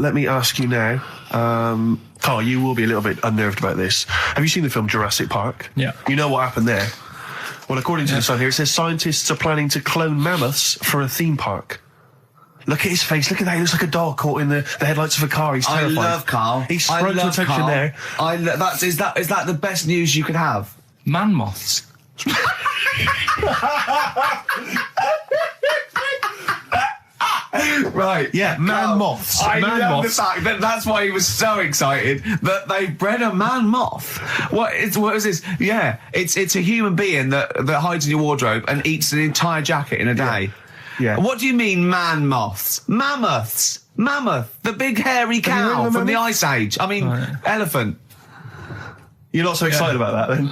let me ask you now. Karl, you will be a little bit unnerved about this. Have you seen the film Jurassic Park? Yeah. You know what happened there? Well, according to the sign here, it says scientists are planning to clone mammoths for a theme park. Look at his face. Look at that. He looks like a dog caught in the headlights of a car. He's terrified. I love Karl. He's sprung to attention Karl. there. Is that the best news you could have? Man moths. Right. Yeah, man moths. I man love moths. the fact that that's why he was so excited that they bred a man moth. What is this? Yeah, it's a human being that hides in your wardrobe and eats an entire jacket in a day. Yeah. What do you mean, man moths? Mammoths. Mammoth, the big hairy cow from the Ice Age. I mean, elephant. You're not so excited about that, then?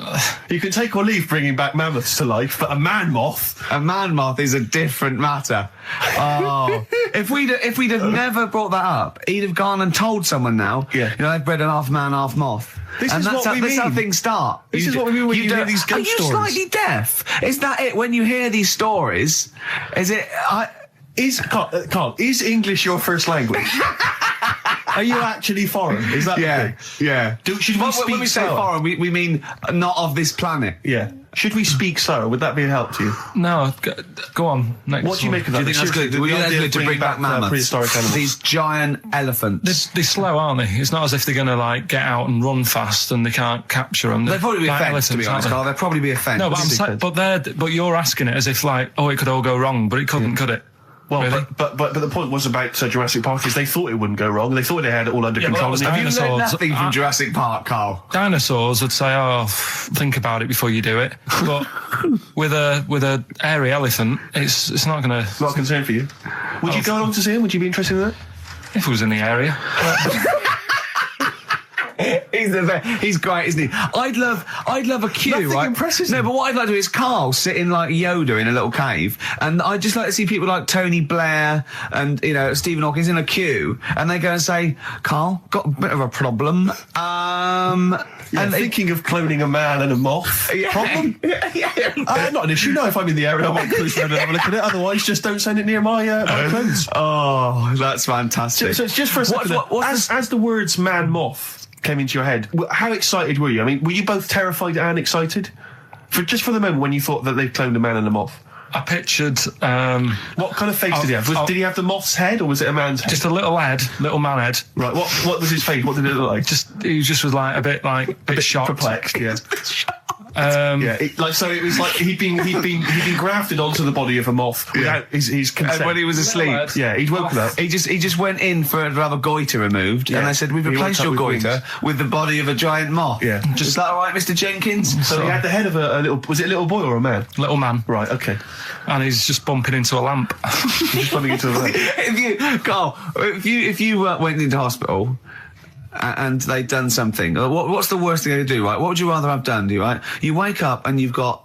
You can take or leave bringing back mammoths to life, but a man moth... A man moth is a different matter. Oh, if we'd have never brought that up, he'd have gone and told someone now. Yeah. You know, they've bred an half man, half moth. That's how things start. This is what we mean when you hear these ghost stories. Are you slightly deaf? Is that it? When you hear these stories, is it? Karl, is English your first language? Are you actually foreign? Is that the thing? Yeah. Should we speak when we say slower? foreign, we mean not of this planet. Yeah. Should we speak slower? Would that be a help to you? No, go on. Next What do you one. make of that? Do you think that's good? Do you think that's good to bring back mammoths? Prehistoric animals. These giant elephants. They're slow, aren't they? It's not as if they're going to, like, get out and run fast and they can't capture them. They'd probably be a like fence, to be elephants, honest, aren't Karl. they? They'd probably be a fence. No, but you're asking it as if, like, oh, it could all go wrong, but it couldn't, could it? Well, Really? but the point was about Jurassic Park is they thought it wouldn't go wrong. They thought they had it all under Yeah, but control. that was And Have you learned dinosaurs. nothing from Jurassic Park, Karl? Dinosaurs would say, oh, think about it before you do it. But with a hairy elephant, it's not going to... not a concern for you. Would you go along to see him? Would you be interested in that? If it was in the area. He's great, isn't he? I'd love a queue, Nothing right? impresses No, him. but what I'd like to do is Karl sitting like Yoda in a little cave, and I'd just like to see people like Tony Blair and, you know, Stephen Hawking in a queue, and they go and say, Karl, got a bit of a problem. And thinking of cloning a man and a moth. Problem? Not an issue. No, if I'm in the area, I might cruise around and have a look at it. Otherwise, just don't send it near my clothes. Oh, that's fantastic. So it's just for a second. As the words man moth came into your head, how excited were you? I mean, were you both terrified and excited? For the moment when you thought that they'd cloned a man and a moth? I pictured... What kind of face did he have? Did he have the moth's head, or was it a man's head? just a little man head. Right, what was his face? What did it look like? He just was like a bit shocked. Perplexed, yeah. So it was like he'd been grafted onto the body of a moth without his consent. And when he was asleep, he'd woken up. he just went in to have a goiter removed, and they said, we've He replaced woke your up with goiter with the body of a giant moth. Yeah. Is that all right, Mr. Jenkins? So he had the head of a little. Was it a little boy or a man? Little man. Right. Okay. And he's just bumping into a lamp. Just bumping into the lamp. If you went into hospital and they'd done something, what's the worst thing they do, right? What would you rather have done, right? You wake up and you've got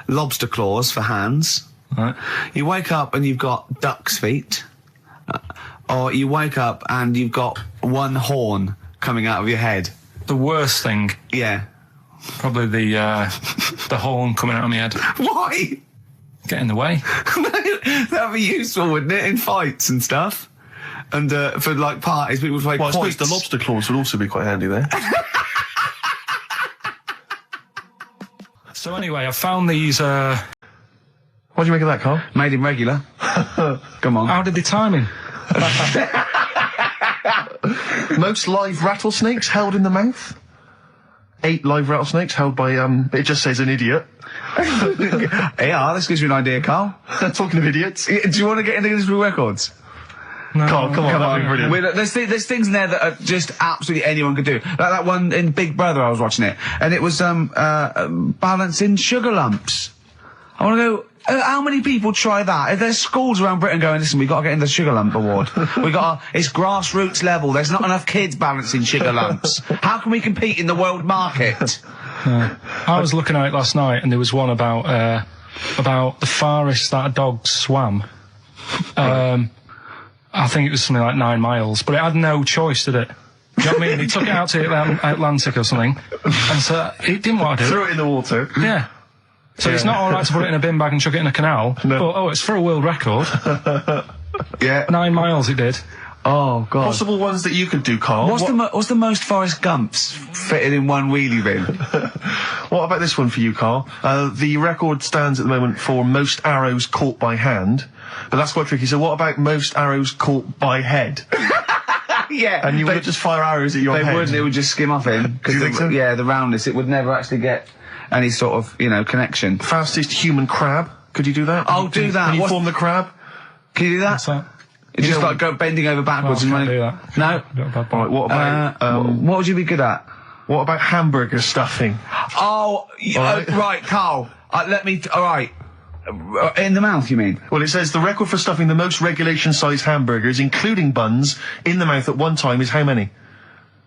lobster claws for hands. Right. You wake up and you've got duck's feet. Or you wake up and you've got one horn coming out of your head. The worst thing, Yeah. probably the horn coming out of my head. Why? Get in the way. That'd be useful, wouldn't it, in fights and stuff? And for like parties, people would play Well, I suppose quoits. the lobster claws would also be quite handy there. So anyway, I found these... What do you make of that, Karl? Made him regular. Come on. How did they time him? Most live rattlesnakes held in the mouth. 8 live rattlesnakes held by it just says an idiot. Yeah, this gives you an idea, Karl. Talking of idiots. Do you want to get into Guinness World Records? No. Karl, come on, that'd be brilliant. There's things in there that are just absolutely anyone could do. Like that one in Big Brother, I was watching it, and it was balancing sugar lumps. I want to go. How many people try that? If there's schools around Britain going, listen, we've got to get in the Sugar Lump Award. It's grassroots level. There's not enough kids balancing sugar lumps. How can we compete in the world market? I was looking at it last night, and there was one about the farthest that a dog swam. I think it was something like 9 miles, but it had no choice, did it? You know what I mean? He took it out to the Atlantic or something, and so it didn't want to do Threw it in the water. Yeah. So it's not all right to put it in a bin bag and chuck it in a canal. No. But, it's for a world record. Yeah. 9 miles it did. Oh, God. Possible ones that you could do, Karl. What's the most Forrest Gumps fitted in one wheelie bin? What about this one for you, Karl? The record stands at the moment for most arrows caught by hand, but that's quite tricky. So what about most arrows caught by head? Yeah. And you would just fire arrows at your head? They wouldn't, it would just skim off him. Do you think so? Yeah, the roundness, it would never actually get any sort of, connection. Fastest human crab. Could you do that? I'll do that. Can you form the crab? Can you do that? What's that? It's just like go bending over backwards and can't running. do that. No? Right, what about, what would you be good at? what about hamburger stuffing? Oh, right, Karl. Alright. In the mouth, you mean? Well, it says the record for stuffing the most regulation-sized hamburgers, including buns, in the mouth at one time is how many?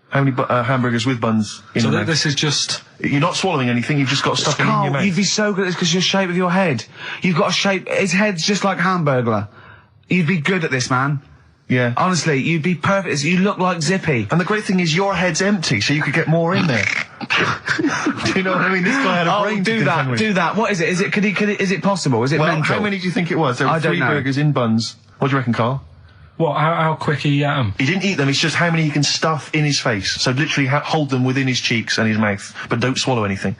How many hamburgers with buns in the mouth? This is just... You're not swallowing anything, you've just got stuff in your Karl, mouth. you'd be so good at this because your shape of your head. You've got a shape... His head's just like Hamburglar. You'd be good at this, man. Yeah. Honestly, you'd be perfect. You look like Zippy. And the great thing is your head's empty, so you could get more in there. Do you know what I mean? This guy had a brain to contend with. Do that. What is it? Is it possible? Is it Well, mental? how many do you think it was? There were I don't 3 know. burgers in buns. What do you reckon, Karl? What, how quick he ate them? He didn't eat them, it's just how many he can stuff in his face. So literally hold them within his cheeks and his mouth, but don't swallow anything.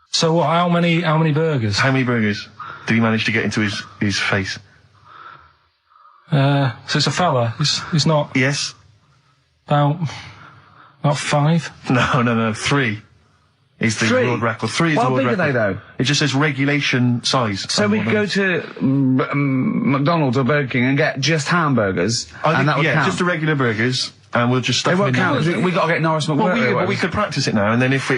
So what, how many burgers? How many burgers did he manage to get into his face? So it's a fella. He's not Yes? about 5. No, 3. Is the 3? world record. 3 is How the world big record. are they, though? It just says regulation size. So we could go to McDonald's or Burger King and get just hamburgers, and that would count. just the regular burgers, and we'll just stuff It them won't in count. there. We got to get Norris McWhirter. Well, we could practice it now, and then if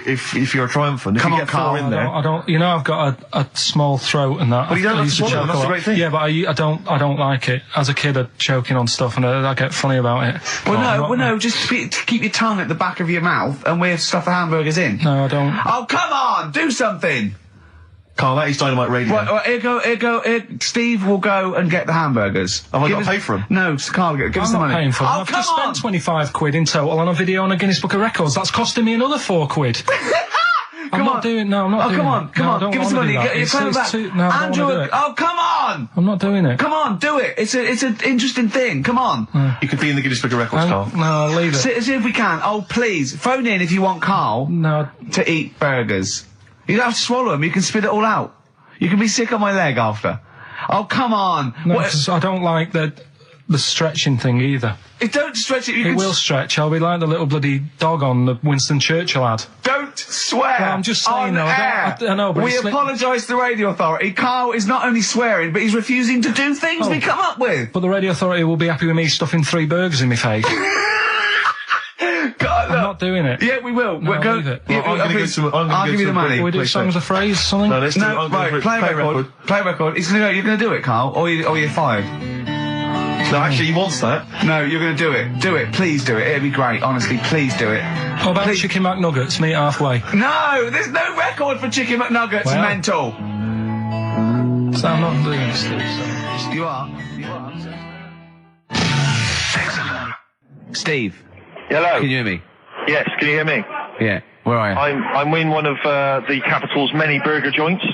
you're triumphant, if Come you on, get 4 Karl. in there... I don't. You know, I've got a small throat and that. Well, you don't I have used to swallow, choke that's a the lot. great thing. Yeah, but I don't like it. As a kid, I'd choking on stuff, and I get funny about it. No, just keep your tongue at the back of your mouth, and we'll stuff the hamburgers in. No, I don't. Oh, come on, do something. Karl, that is Dynamite Radio. Right, here go. Steve will go and get the hamburgers. Have I got to pay for them? No, Karl, give us I'm the not money. paying for them. Oh, I've come just on. spent 25 quid in total on a video on a Guinness Book of Records. That's costing me another 4 quid. I'm not doing it. Oh, come on, No, I don't give us the wanna money. do that. Get your phone It's back. too- no, I don't Andrew, wanna do it. oh, come on. I'm not doing it. Come on, do it. It's an interesting thing. Come on. You could be in the Guinness Book of Records, Karl. No, I'll leave it. See if we can. Oh, please. Phone in if you want Karl No, to eat burgers. You don't have to swallow them. You can spit it all out. You can be sick on my leg after. Oh, come on. no, 'cause I don't like the stretching thing either. Don't stretch it. You It can will stretch. I'll be like the little bloody dog on the Winston Churchill ad. Don't swear. Well, I'm just saying, on though, air. I know, but we it's like- apologise to the radio authority. Karl is not only swearing, but he's refusing to do things Oh. we come up with. But the radio authority will be happy with me stuffing 3 burgers in my face. God, I'm not doing it. Yeah, we will. No, We'll go. leave it. Yeah, Well, I'm gonna go to- I'm gonna I'll go give you to the a money. break. Can we do Play songs of phrase, something? No, let's do it. No, I'm gonna right. Play record. Play record. He's gonna go. You're gonna do it, Karl, or you're fired. No, actually, he wants that. No, you're gonna do it. Do it. Please do it. It'd be great. Honestly, please do it. What about Please. chicken McNuggets? Meet halfway. No, there's no record for Chicken McNuggets. Well. Mental. So I'm not doing it, Steve. So. You are. Steve, Hello. can you hear me? Yes, can you hear me? Yeah. Where are you? I'm in one of the capital's many burger joints.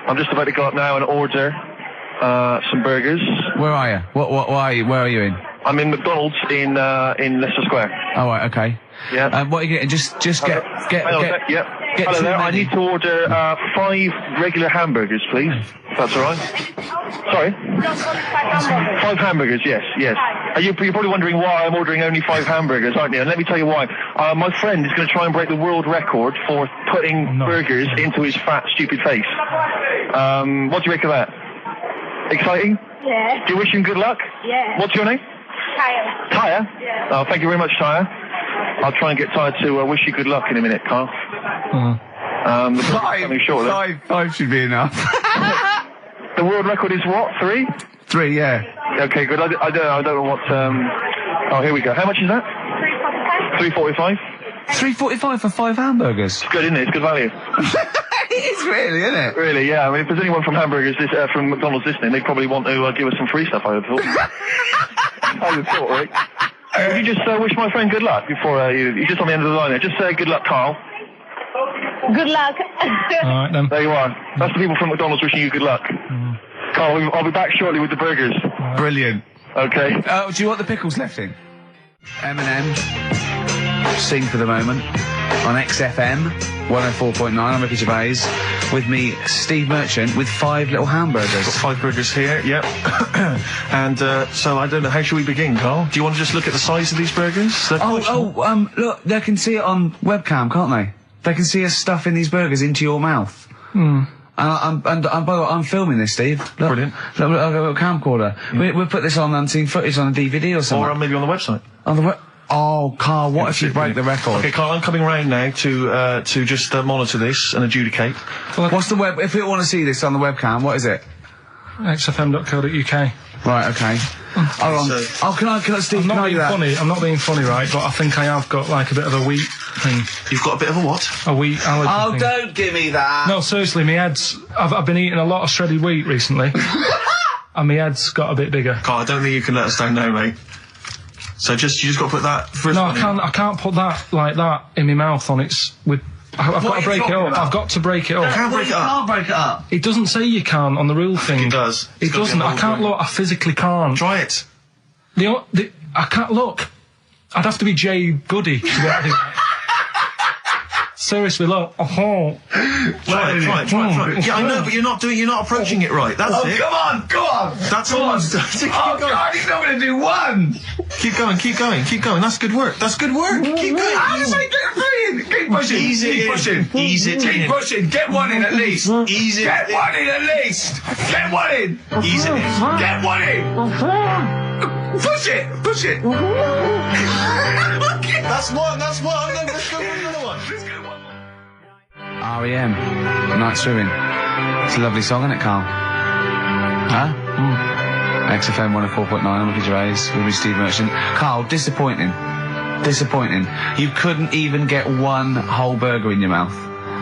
I'm just about to go up now and order some burgers. Where are you? What are you? Where are you in? I'm in McDonald's in Leicester Square. Oh, right, okay. Yeah. What are you getting? Just get Hang on a sec, yep. get Hello too there. I many. need to order 5 regular hamburgers, please. If that's all right. Sorry. 5 hamburgers. Yes. You're probably wondering why I'm ordering only 5 hamburgers, aren't you? And let me tell you why. My friend is going to try and break the world record for putting burgers into his fat, stupid face. What do you make of that? Exciting? Yeah. Do you wish him good luck? Yeah. What's your name? Kyle. Tyre? Yeah. Oh, thank you very much, Tyre. I'll try and get Tyre to wish you good luck in a minute, Karl. The burger's coming shortly. Five should be enough. The world record is what? 3? 3, yeah. Okay, good. I don't know what. Oh, here we go. How much is that? 3.45. 3.45 for 5 hamburgers. It's good, isn't it? It's good value. It is really, isn't it? Really, yeah. I mean, if there's anyone from from McDonald's listening, they'd probably want to give us some free stuff. I would have thought. I would have thought, right? Would you just wish my friend good luck before you just on the end of the line there? Just say good luck, Karl. Good luck. All right, then. There you are. That's the people from McDonald's wishing you good luck. Karl, I'll be back shortly with the burgers. Brilliant. Okay. Do you want the pickles left in? Eminem, Sing for the Moment, on XFM 104.9. I'm Ricky Gervais. With me, Steve Merchant, with 5 little hamburgers. Got 5 burgers here, yep. And so I don't know, how should we begin, Carl? Do you want to just look at the size of these burgers? Look, they can see it on webcam, can't they? They can see us stuffing these burgers into your mouth. And by the way, I'm filming this, Steve. Look, Brilliant. Look, I've got a camcorder. We'll put this on unseen footage on a DVD or something. Or maybe on the website. On the Oh, Karl, what if you break the record? Okay, Carl, I'm coming round now to just monitor this and adjudicate. What's the web? If people want to see this on the webcam, what is it? xfm.co.uk. Right, okay. Hold on. Can I, Steve, I'm can not I do being that? funny. I'm not being funny, right? But I think I have got like a bit of a wheat thing. You've got a bit of a what? A wheat allergy thing. Don't give me that. No, seriously, my head's... I've been eating a lot of shredded wheat recently. And my head's got a bit bigger. Carl, I don't think you can let us down now, mate. So you just got to put that first. No, I can't put that like that in my mouth on its with. I've got to break it up. I've got to break it up. Can't break it up. Can't break it up. It doesn't say you can't on the rule thing. It does. It doesn't. I can't look. I physically can't. Try it. I can't look. I'd have to be Jay Goody to get to that. Seriously, look. Try it. Yeah, I know, but you're not approaching it right. That's it. Come on, go on. That's all I'm saying. Keep going. God, he's not going to do one. Keep going. That's good work. Keep going. How does he get three in? Keep pushing. Keep pushing. Ease it Keep in. pushing. Get one in at least. Ease it Get in. one in at least. Get one in. Ease it in. Get one in. Push it. That's one. Let's go for another one. R.E.M. Night Swimming. It's a lovely song, isn't it, Karl? Huh? XFM 104.9, I'm Ricky Gervais, with me, Steve Merchant. Karl, disappointing. You couldn't even get one whole burger in your mouth.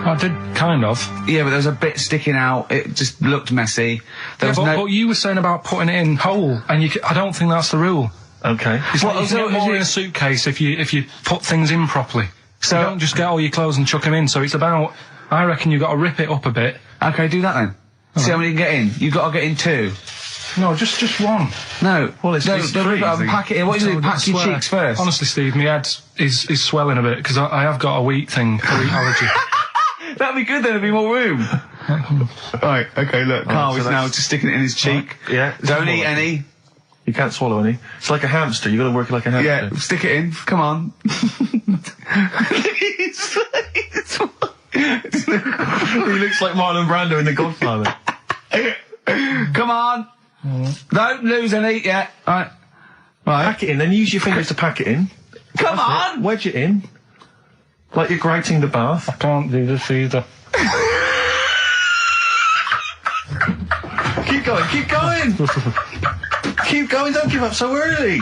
I did kind of. Yeah, but there was a bit sticking out. It just looked messy. But you were saying about putting it in whole, and I don't think that's the rule. Okay. It's like you can get more in a suitcase if you put things in properly. So you don't just get all your clothes and chuck them in. So it's about, I reckon you've got to rip it up a bit. Okay, do that then. See how many you can get in. You've got to get in 2. No, just one. No. Well, it's don't rip it up and pack it in. What do you do? Pack your cheeks first. Honestly, Steve, my head is swelling a bit because I have got a wheat thing, a wheat allergy. That'd be good then, there'd be more room. Right, okay, look, Karl is now just sticking it in his cheek. Right. Yeah. Don't eat any. You can't swallow any. It's like a hamster. You've got to work it like a hamster. Yeah, stick it in. Come on. He looks like Marlon Brando in The Godfather. Come on. Don't lose any yet. Right. Pack it in, then use your fingers to pack it in. Come on. Wedge it in. Like you're grouting the bath. I can't do this either. Keep going, don't give up so early.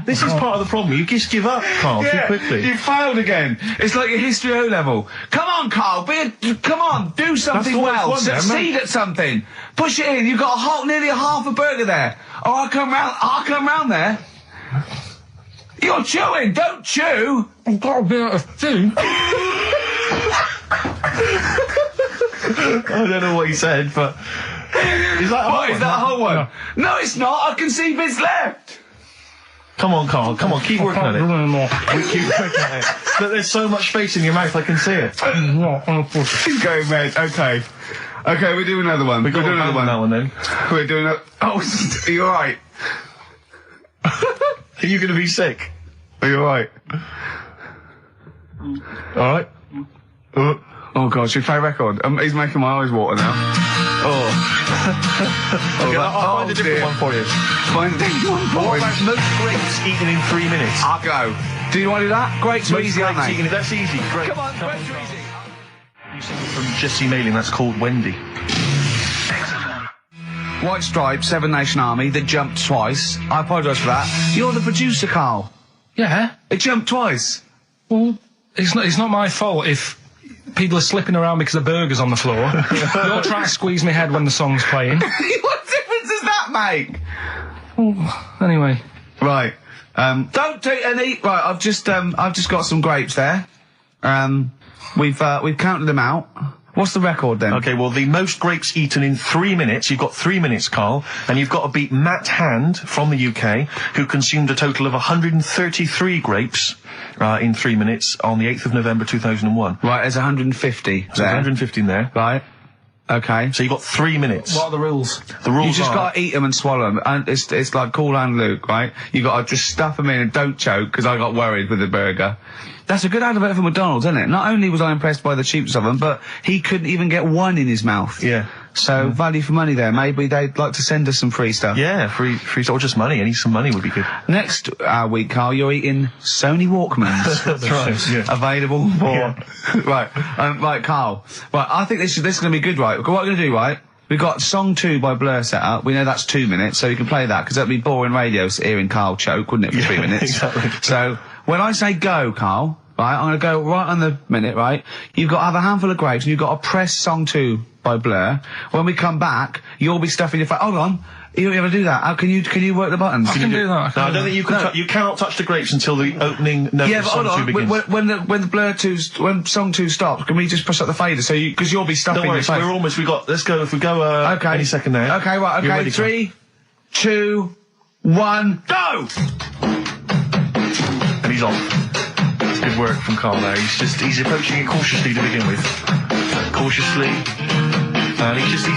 This is part of the problem. You just give up, Karl, too quickly. You failed again. It's like your history O level. Come on, Karl. Come on. Do something well. Succeed at something. Push it in. You've got nearly a half a burger there. Oh, I'll come round there. You're chewing. Don't chew. I've got a bit of food. I don't know what he said, but... Is that a whole one? No, it's not. I can see bits left. Come on, Karl. Come on, keep working at it. Keep working at it. But there's so much space in your mouth, I can see it. Keep going, mate. Okay, we'll do another one. We'll do another one. That one then. We're doing a... Oh, are you alright? Are you going to be sick? Are you alright? Alright. Oh, God, should we play a record? He's making my eyes water now. Okay, I'll find a different one for you. Find a different one for What him. about most grapes eaten in 3 minutes? I'll go. Do you want to do that? Grapes are easy, aren't they? That's easy. Great. Come on, grapes are easy. New single from Jesse Mailing, that's called Wendy. White Stripes, Seven Nation Army, that jumped twice. I apologise for that. You're the producer, Karl. Yeah. It jumped twice. Well, it's not my fault if people are slipping around because the burger's on the floor. You're trying to squeeze my head when the song's playing. What difference does that make? Anyway. Right. Don't do any. Right. I've just got some grapes there. We've counted them out. What's the record then? Okay, well, the most grapes eaten in 3 minutes. You've got 3 minutes, Karl, and you've got to beat Matt Hand from the UK, who consumed a total of 133 grapes in 3 minutes on the 8th of November 2001. Right, there's 150 So there. 150 in there. Right. Okay. So you've got 3 minutes. What are the rules? The rules You just are... gotta eat them and swallow them. And it's like Cool and Luke, right? You gotta just stuff them in and don't choke, because I got worried with the burger. That's a good advert for McDonald's, isn't it? Not only was I impressed by the cheapness of them, but he couldn't even get one in his mouth. Yeah. So, value for money there. Maybe they'd like to send us some free stuff. Yeah, free, or just money. Any some money would be good. Next week, Karl, you're eating Sony Walkmans. That's right. Yeah. Available for... Right, Karl. Right, I think this is going to be good, right? What we're going to do, right? We've got Song 2 by Blur set up. We know that's 2 minutes, so you can play that, because that'd be boring radio hearing Karl choke, wouldn't it, for 3 minutes? Exactly. So, when I say go, Karl, right, I'm going to go right on the minute, right? You've got to have a handful of grapes, and you've got to press Song 2 by Blur. When we come back, you'll be stuffing your face. Hold on. You don't ever do that. How can you work the buttons? I can do that. No, I don't think you can. You cannot touch the grapes until the opening note Yeah, of but hold Song 2 on. begins. When the Blur 2, when Song 2 stops, can we just push up the fader? So because you'll be stuffing Don't worry, your so face. we're almost, let's go, if we go, Okay. any second now. Okay, right, You're okay. ready, Karl? 3, 2, 1, go! And he's off. It's good work from Karl there. He's approaching it cautiously to begin with. Cautiously. And he's just, Well,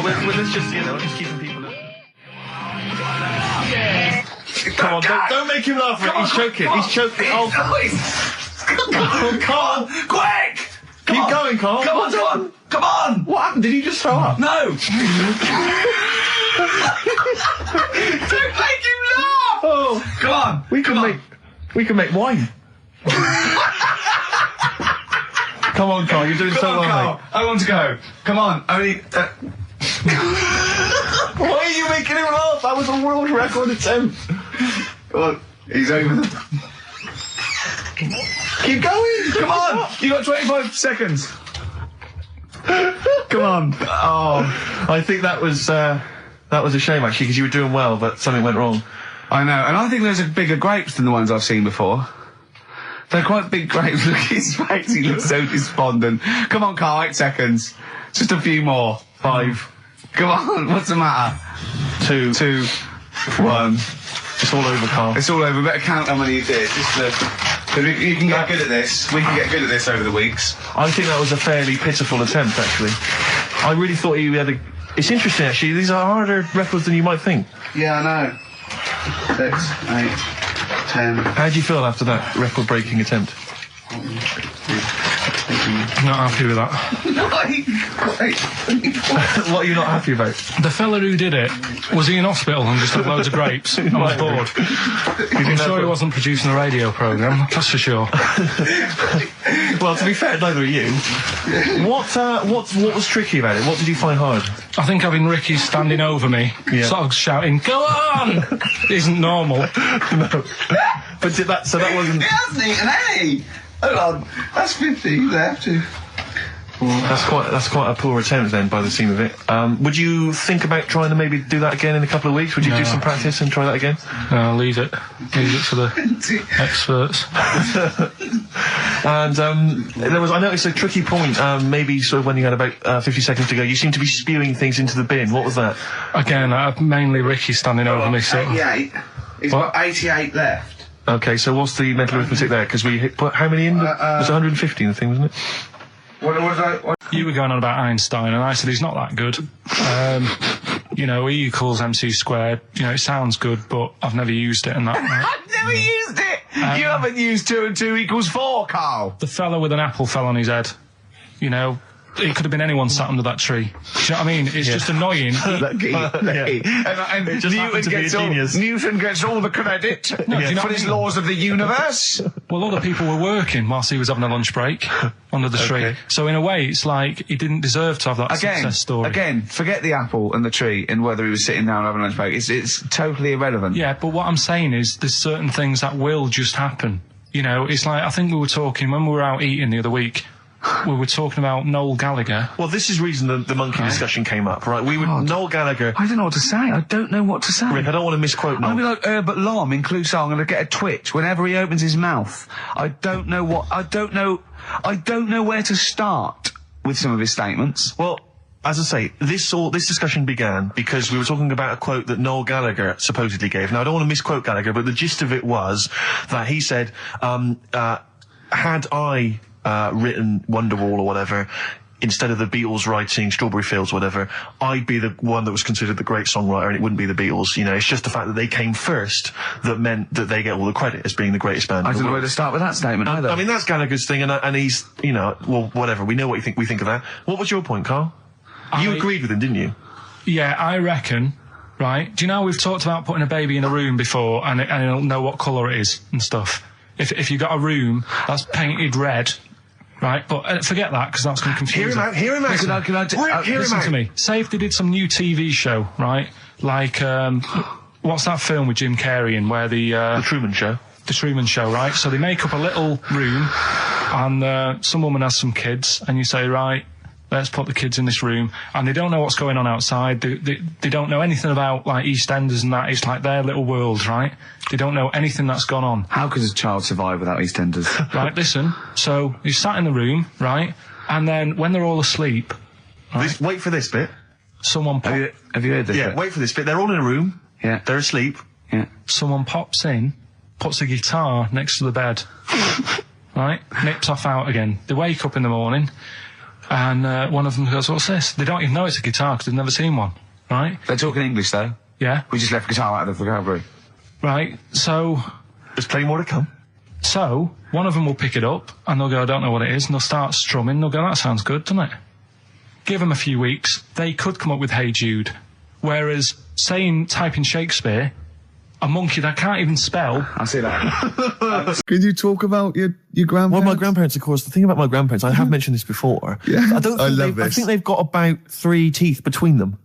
let's just, just keeping people Come on, don't make him laugh. He's choking. He's choking. Oh, Karl, quick! Keep going, Karl. Come on! What happened? Did he just throw up? No! Don't make him laugh! Oh, Come on! we can make wine. Come on, Karl. You're doing so well, Karl. mate. I want to go. Come on. Only. Why are you making him laugh? That was a world record attempt. Come on. He's over. Keep going. Come on. You got 25 seconds. Come on. Oh, I think that was a shame actually, because you were doing well, but something went wrong. I know, and I think those are bigger grapes than the ones I've seen before. They're quite big grapes. Look at his face, he looks so despondent. Come on, Karl, 8 seconds. Just a few more. 5. Come on, what's the matter? 2, 1. It's all over, Karl. It's all over. Better count how many you did. You can get good at this. We can get good at this over the weeks. I think that was a fairly pitiful attempt, actually. I really thought he had a... It's interesting, actually. These are harder records than you might think. Yeah, I know. 6, 8, 10. How do you feel after that record-breaking attempt? Not happy with that. What are you not happy about? The fella who did it, was he in hospital and just had loads of grapes? I was bored. I'm sure he wasn't producing a radio programme, that's for sure. Well, to be fair, neither are you. What was tricky about it? What did you find hard? I think having Ricky standing over me, sort of shouting, "Go on!" isn't normal. No. But that wasn't... He hasn't eaten any! Hold on, that's 50 left. That's quite a poor attempt then, by the seam of it. Would you think about trying to maybe do that again in a couple of weeks? Would you do some practice and try that again? No, leave it. Leave it for the experts. And I noticed a tricky point, maybe sort of when you had about 50 seconds to go, you seemed to be spewing things into the bin. What was that? Again, mainly Ricky standing over me, so... 88. He's got 88 left. Okay, so what's the mental arithmetic there? Because we put how many in? It was 150 in the thing, wasn't it? What was I? You were going on about Einstein, and I said he's not that good. E equals MC squared. It sounds good, but I've never used it and that. I've never used it! You haven't used 2 and 2 equals 4, Karl! The fella with an apple fell on his head. It could have been anyone sat under that tree. Do you know what I mean? It's just annoying. Lucky. And just happened to be a genius. Newton gets all the credit do you know for what I his mean? laws of the universe. Well, other people were working whilst he was having a lunch break under the tree. Okay. So in a way, it's like he didn't deserve to have that success story. Again, forget the apple and the tree and whether he was sitting down having a lunch break. It's totally irrelevant. Yeah, but what I'm saying is there's certain things that will just happen. It's like, I think we were talking, when we were out eating the other week, we were talking about Noel Gallagher. Well, this is reason the monkey discussion came up, right? Noel Gallagher... I don't know what to say. I don't know what to say. Rick, I don't want to misquote Noel. I'll be like Herbert Lom in Clouseau. I'm going to get a twitch whenever he opens his mouth. I don't know. I don't know where to start with some of his statements. Well, as I say, this discussion began because we were talking about a quote that Noel Gallagher supposedly gave. Now, I don't want to misquote Gallagher, but the gist of it was that he said, had I written Wonderwall or whatever, instead of the Beatles writing Strawberry Fields or whatever, I'd be the one that was considered the great songwriter and it wouldn't be the Beatles. You know, it's just the fact that they came first that meant that they get all the credit as being the greatest band. I don't know where to start with that statement either. I mean, that's Gallagher's thing, and he's, you know, well, whatever. We know what we think of that. What was your point, Karl? You agreed with him, didn't you? Yeah, I reckon, right? Do you know we've talked about putting a baby in a room before and it'll know what colour it is and stuff? If you got a room that's painted red, right? But forget that, because that's going to confuse Hear him out. Listen to me. Say if they did some new TV show, right? Like, what's that film with Jim Carrey in where The Truman Show. The Truman Show, right? So they make up a little room and some woman has some kids and you say, right, let's put the kids in this room, and they don't know what's going on outside. They don't know anything about, like, EastEnders and that. It's like their little world, right? They don't know anything that's gone on. How could a child survive without EastEnders? Right, listen. So you sat in the room, right? And then when they're all asleep, right, Wait for this bit. someone Have you heard this? Yeah, bit? wait for this bit. They're all in a room. Yeah. They're asleep. Yeah. someone pops in, puts a guitar next to the bed, right? Nips off out again. They wake up in the morning, and one of them goes, "What's this?" They don't even know it's a guitar because they've never seen one, right? They're talking English, though. Yeah. We just left guitar out of the vocabulary. Right. So There's plenty more to come. one of them will pick it up, and they'll go, "I don't know what it is," and they'll start strumming. They'll go, "That sounds good, doesn't it?" Give them a few weeks, they could come up with Hey Jude. Whereas, type in Shakespeare, a monkey that can't even spell. I see that. Can you talk about your grandparents? Well, my grandparents, of course, the thing about my grandparents, I have mentioned this before. Yeah, I love this. I think they've got about 3 teeth between them.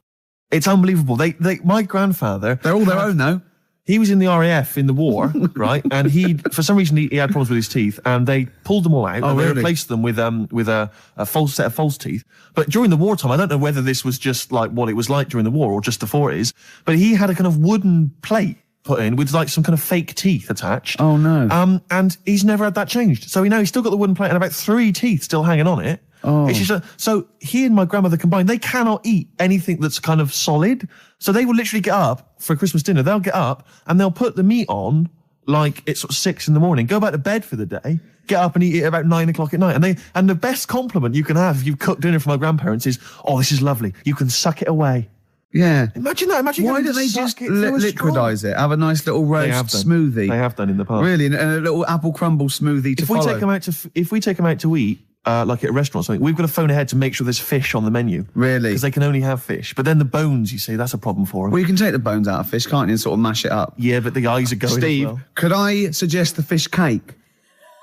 It's unbelievable. My grandfather... They're all their own now. He was in the RAF in the war, right? And for some reason, he had problems with his teeth, and they pulled them all out, and they really? replaced them with a false set of false teeth. But during the wartime, I don't know whether this was just like what it was like during the war or just the 40s, but he had a kind of wooden plate put in with like some kind of fake teeth attached. Oh, no. And he's never had that changed. So he's still got the wooden plate and about 3 teeth still hanging on it. Oh. It's just so he and my grandmother combined, they cannot eat anything that's kind of solid. So they will literally get up for Christmas dinner. They'll get up and they'll put the meat on like it's sort of 6 a.m, go back to bed for the day, get up and eat it about 9 o'clock at night. And the best compliment you can have if you've cooked dinner for my grandparents is, "Oh, this is lovely. You can suck it away." Yeah. Imagine that. Imagine Why you don't they suck just it through a straw. liquidize it? Have a nice little They roast have done. smoothie. They have done in the past. Really, and a little apple crumble smoothie to If we follow. take them out to eat, like at a restaurant or something, we've got to phone ahead to make sure there's fish on the menu. Really? Because they can only have fish. But then the bones, you see, that's a problem for them. Well, you can take the bones out of fish, can't you, and sort of mash it up. Yeah, but the eyes are going Steve, as well. could I suggest the fish cake?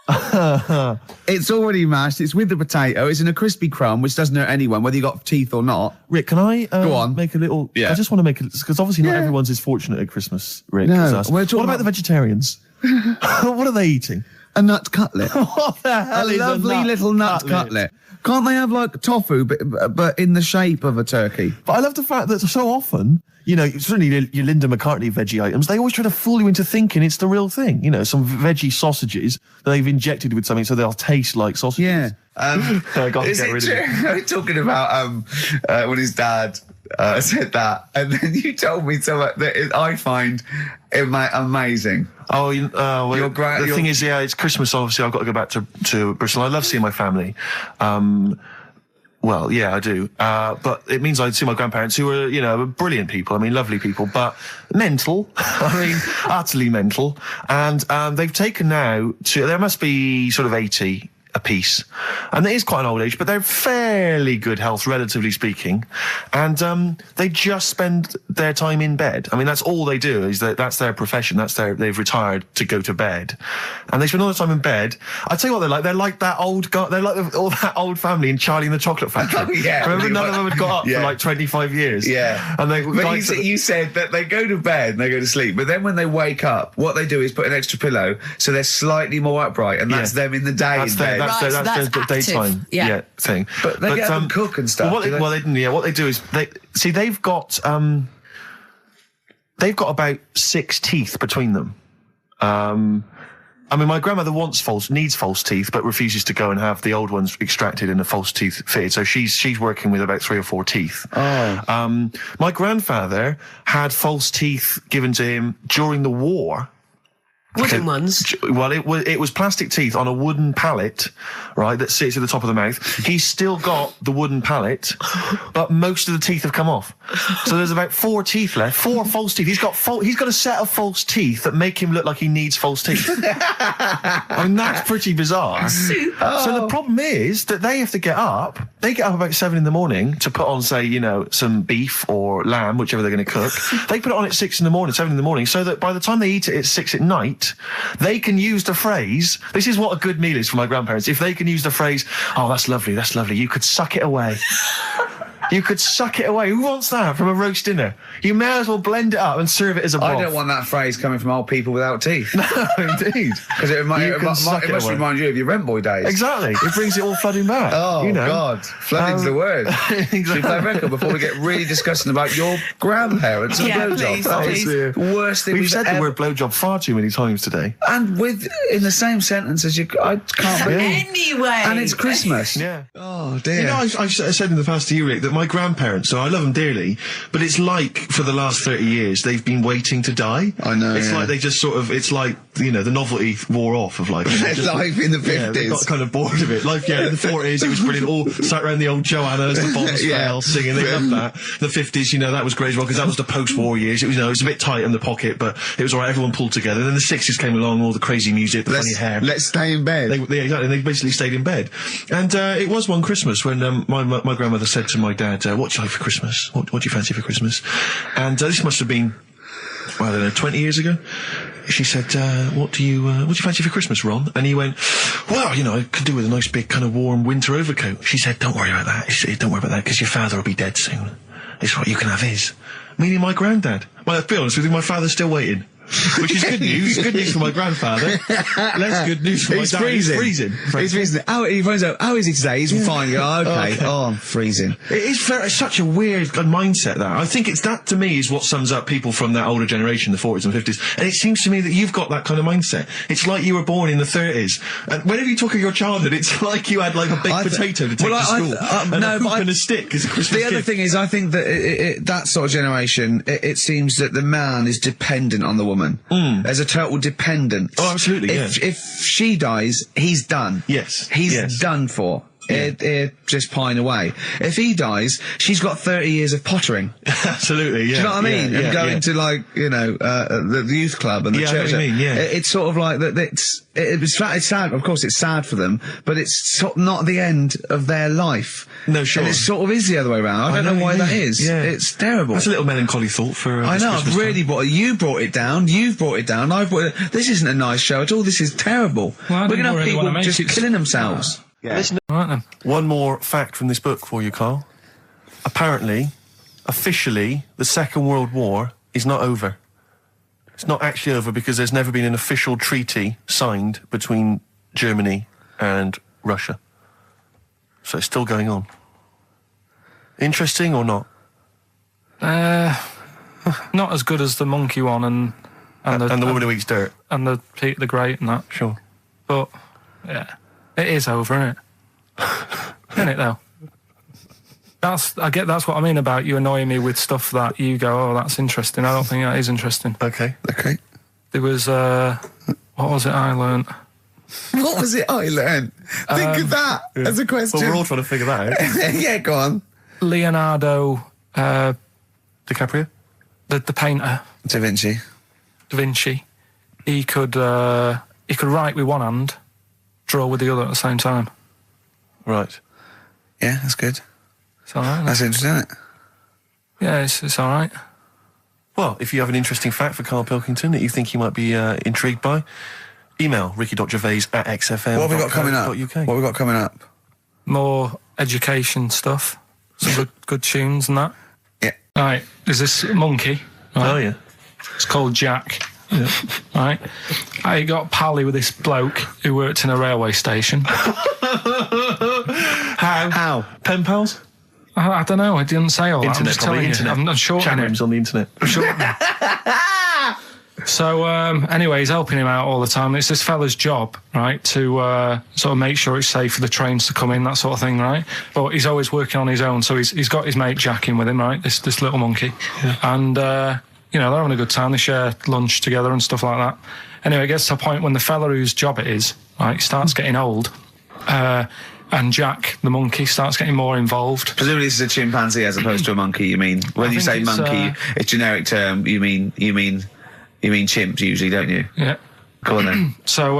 It's already mashed. It's with the potato. It's in a crispy crumb, which doesn't hurt anyone, whether you got teeth or not. Rick, can I Go on. make a little... Yeah. I just want to make it... Because obviously not Yeah. everyone's as fortunate at Christmas, Rick, No, as us. we're What talking about about- the vegetarians? What are they eating? A nut cutlet. What the A hell is lovely little nut cutlet. Can't they have like tofu, but in the shape of a turkey? But I love the fact that so often, you know, certainly your Linda McCartney veggie items, they always try to fool you into thinking it's the real thing. You know, some veggie sausages that they've injected with something so they'll taste like sausages. Yeah. I got to Is get it rid of it. true? We're talking about when his dad said that, and then you told me something that I find amazing. Oh, well, the your- thing is, yeah, it's Christmas. Obviously, I've got to go back to Bristol. I love seeing my family. Well, yeah, I do. But it means I see my grandparents, who are, you know, brilliant people. I mean, lovely people, but mental. I mean, utterly mental. And they've taken now there must be sort of 80 a piece. And it is quite an old age, but they're fairly good health, relatively speaking. And they just spend their time in bed. I mean, that's all they do, is that's their profession. They've retired to go to bed. And they spend all the time in bed. I tell you what they're like. They're like that old guy, they're like all that old family in Charlie and the Chocolate Factory. Oh, yeah. Remember, none of them had got up Yeah. for like 25 years. Yeah. And you said that they go to bed and they go to sleep, but then when they wake up, what they do is put an extra pillow so they're slightly more upright, and that's them in the day in bed. That's Right, so their that's daytime active. Yeah. thing. But they get up and cook and stuff. What do they? they do is they've got about 6 teeth between them. I mean, my grandmother needs false teeth, but refuses to go and have the old ones extracted and the false teeth fitted. So she's working with about 3 or 4 teeth. Oh. My grandfather had false teeth given to him during the war. Wooden ones? Well, it was plastic teeth on a wooden pallet, right, that sits at the top of the mouth. He's still got the wooden pallet, but most of the teeth have come off. So there's about 4 teeth left, 4 false teeth. He's got a set of false teeth that make him look like he needs false teeth. I mean, that's pretty bizarre. So the problem is that they have to get up. They get up about 7 in the morning to put on, say, you know, some beef or lamb, whichever they're going to cook. They put it on at 6 in the morning, 7 in the morning, so that by the time they eat it at 6 at night, they can use the phrase, this is what a good meal is for my grandparents, if they can use the phrase, oh, that's lovely, you could suck it away. You could suck it away. Who wants that from a roast dinner? You may as well blend it up and serve it as a broth. I don't want that phrase coming from old people without teeth. No, indeed. Because it must remind you of your rent boy days. Exactly. It brings it all flooding back. Oh, you know. God. Flooding's the word. Exactly. Should we play a record before we get really discussing about your grandparents and blowjobs? That is the worst thing we've said the word blowjob far too many times today. And in the same sentence as you... I can't believe. Anyway. And it's Christmas. Yeah. Oh, dear. You know, I've said in the past to you, Rick, that my grandparents, so I love them dearly, but it's like for the last 30 years they've been waiting to die. I know. It's like they just sort of, it's like, you know, the novelty wore off of life. Life in the 50s. Yeah, they got kind of bored of it. Life, in the 40s, it was brilliant. All sat around the old Joannas, the bombs fell, singing. They loved that. The 50s, you know, that was great as well, because that was the post-war years. It was, you know, it was a bit tight in the pocket, but it was all right. Everyone pulled together. Then the 60s came along, all the crazy music, the funny hair. Let's stay in bed. Exactly. They basically stayed in bed. And it was one Christmas when my grandmother said to my dad, what do you like for Christmas? What do you fancy for Christmas? And this must have been, well, I don't know, 20 years ago. She said, what do you fancy for Christmas, Ron? And he went, well, you know, I could do with a nice big kind of warm winter overcoat. She said, don't worry about that. She said, don't worry about that, because your father will be dead soon. It's right, you can have his. Meaning my granddad. Well, to be honest with you, my father's still waiting. Which is good news. Good news for my grandfather. Less good news for my dad. He's freezing. He's freezing. He finds out, how is he today? He's fine. Oh, okay. Oh, I'm freezing. It's such a weird mindset, that. I think that, to me, is what sums up people from that older generation, the 40s and 50s. And it seems to me that you've got that kind of mindset. It's like you were born in the 30s. And whenever you talk of your childhood, it's like you had like a baked potato to take to school. And a hoop and a stick as a Christmas gift. The other thing is, I think that that sort of generation, it seems that the man is dependent on the woman. There's a total dependence. Oh, absolutely, If she dies, he's done. Yes. He's done for. Just pine away. If he dies, she's got 30 years of pottering. Absolutely, yeah. Do you know what I mean? Yeah, and going to, like, you know, the youth club and the church. I know what you mean, yeah. It's sort of like that. It's sad. Of course, it's sad for them, but it's not the end of their life. No, sure. And it sort of is the other way around. I don't know why that is. Yeah. It's terrible. That's a little melancholy thought for. I know. I've really you brought it down. You've brought it down. I've brought it. This isn't a nice show at all. This is terrible. Well, we're going to have people just killing themselves. Yeah. Listen, right then. One more fact from this book for you, Karl. Apparently, officially, the Second World War is not over. It's not actually over because there's never been an official treaty signed between Germany and Russia. So it's still going on. Interesting or not? Not as good as the monkey one and the woman who eats dirt. And the Peter the Great and that. Sure. But, yeah. It is over, isn't it? Isn't it, though? That's what I mean about you annoying me with stuff that you go, oh, that's interesting. I don't think that is interesting. Okay. There was, what was it I learnt? What was it I learned? Think of that as a question. Well, we're all trying to figure that out. Yeah, go on. Leonardo, DiCaprio? the painter. Da Vinci. He could write with one hand, draw with the other at the same time. Right. Yeah, that's good. It's all right. That's interesting, isn't it? Yeah, it's all right. Well, if you have an interesting fact for Karl Pilkington that you think you might be intrigued by, email ricky.gervais@xfm.co.uk. What have we got coming up? What have we got coming up? More education stuff. Some good tunes and that. Yeah. Right, there's this monkey. Right? Oh, yeah. It's called Jack. Yeah. Right. I got pally with this bloke who worked in a railway station. How? Pen pals? I don't know. I didn't say all that. Internet, I'm just telling internet. you. I'm shortening Chat rooms it. on the internet. I'm shortening So anyway, he's helping him out all the time. It's this fella's job, right, to sort of make sure it's safe for the trains to come in, that sort of thing, right? But he's always working on his own, so he's got his mate Jack in with him, right? This little monkey, and you know, they're having a good time. They share lunch together and stuff like that. Anyway, it gets to a point when the fella whose job it is, right, starts getting old. And Jack, the monkey, starts getting more involved. Presumably this is a chimpanzee as opposed to a monkey, you mean? When you say monkey, it's generic term, you mean chimps usually, don't you? Yeah. Go on then. So,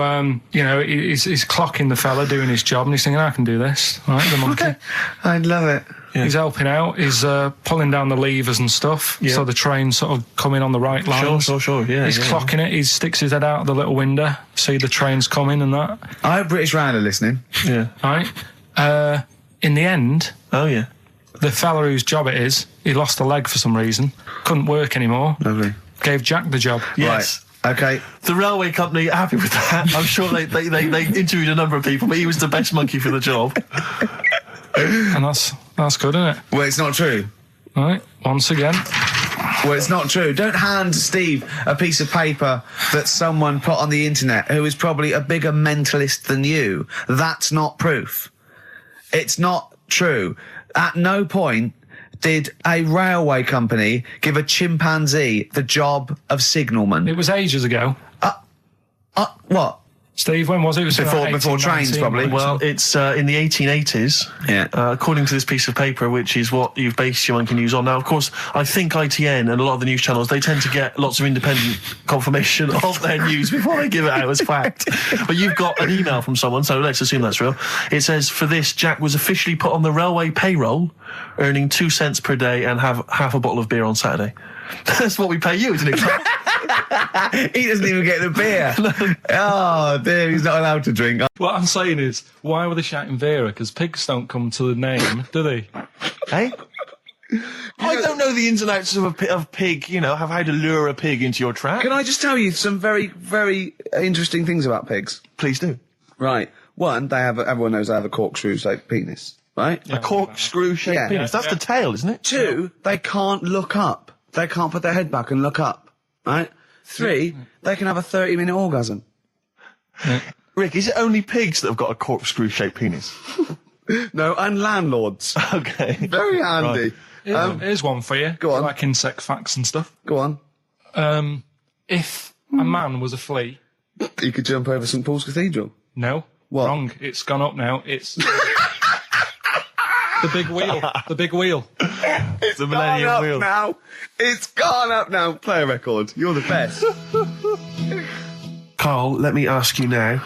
you know, he's clocking the fella doing his job, and he's thinking, I can do this, right, the monkey. I love it. Yeah. He's helping out, he's pulling down the levers and stuff, so the train's sort of coming on the right lines. Sure, yeah. He's clocking it, he sticks his head out of the little window, see the trains coming and that. I have British Raider listening. Yeah. Right? In the end... Oh, yeah. The fella whose job it is, he lost a leg for some reason, couldn't work anymore. Lovely. Gave Jack the job. Yes. Right. Okay. The railway company are happy with that. I'm sure they interviewed a number of people, but he was the best monkey for the job. And that's good, isn't it? Well, it's not true. Right, once again. Well, it's not true. Don't hand Steve a piece of paper that someone put on the internet who is probably a bigger mentalist than you. That's not proof. It's not true. At no point did a railway company give a chimpanzee the job of signalman. It was ages ago. What? Steve, when was it? It was before trains, probably. Well, it's in the 1880s. Yeah. According to this piece of paper, which is what you've based your monkey news on. Now, of course, I think ITN and a lot of the news channels, they tend to get lots of independent confirmation of their news before they give it out as fact. But you've got an email from someone, so let's assume that's real. It says, for this, Jack was officially put on the railway payroll, earning 2 cents per day and have half a bottle of beer on Saturday. That's what we pay you, isn't it? He doesn't even get the beer. Oh, dear, he's not allowed to drink. What I'm saying is, why were they shouting Vera? Because pigs don't come to the name, do they? Hey? I don't know the ins and outs of pig, you know, how to lure a pig into your trap. Can I just tell you some very, very interesting things about pigs? Please do. Right. One, everyone knows they have a corkscrew-shaped penis, right? A corkscrew-shaped penis. That's the tail, isn't it? Two, they can't look up. They can't put their head back and look up, right? Three, they can have a 30-minute orgasm. Rick, is it only pigs that have got a corkscrew-shaped penis? No, and landlords. Okay. Very handy. Right. Here's one for you. Go on. Like insect facts and stuff. Go on. If a man was a flea... You could jump over St Paul's Cathedral. No. What? Wrong. It's gone up now. It's... The big wheel. The big wheel. It's the Millennium Wheel. Now. It's gone up now. Play a record. You're the best. Karl, let me ask you now.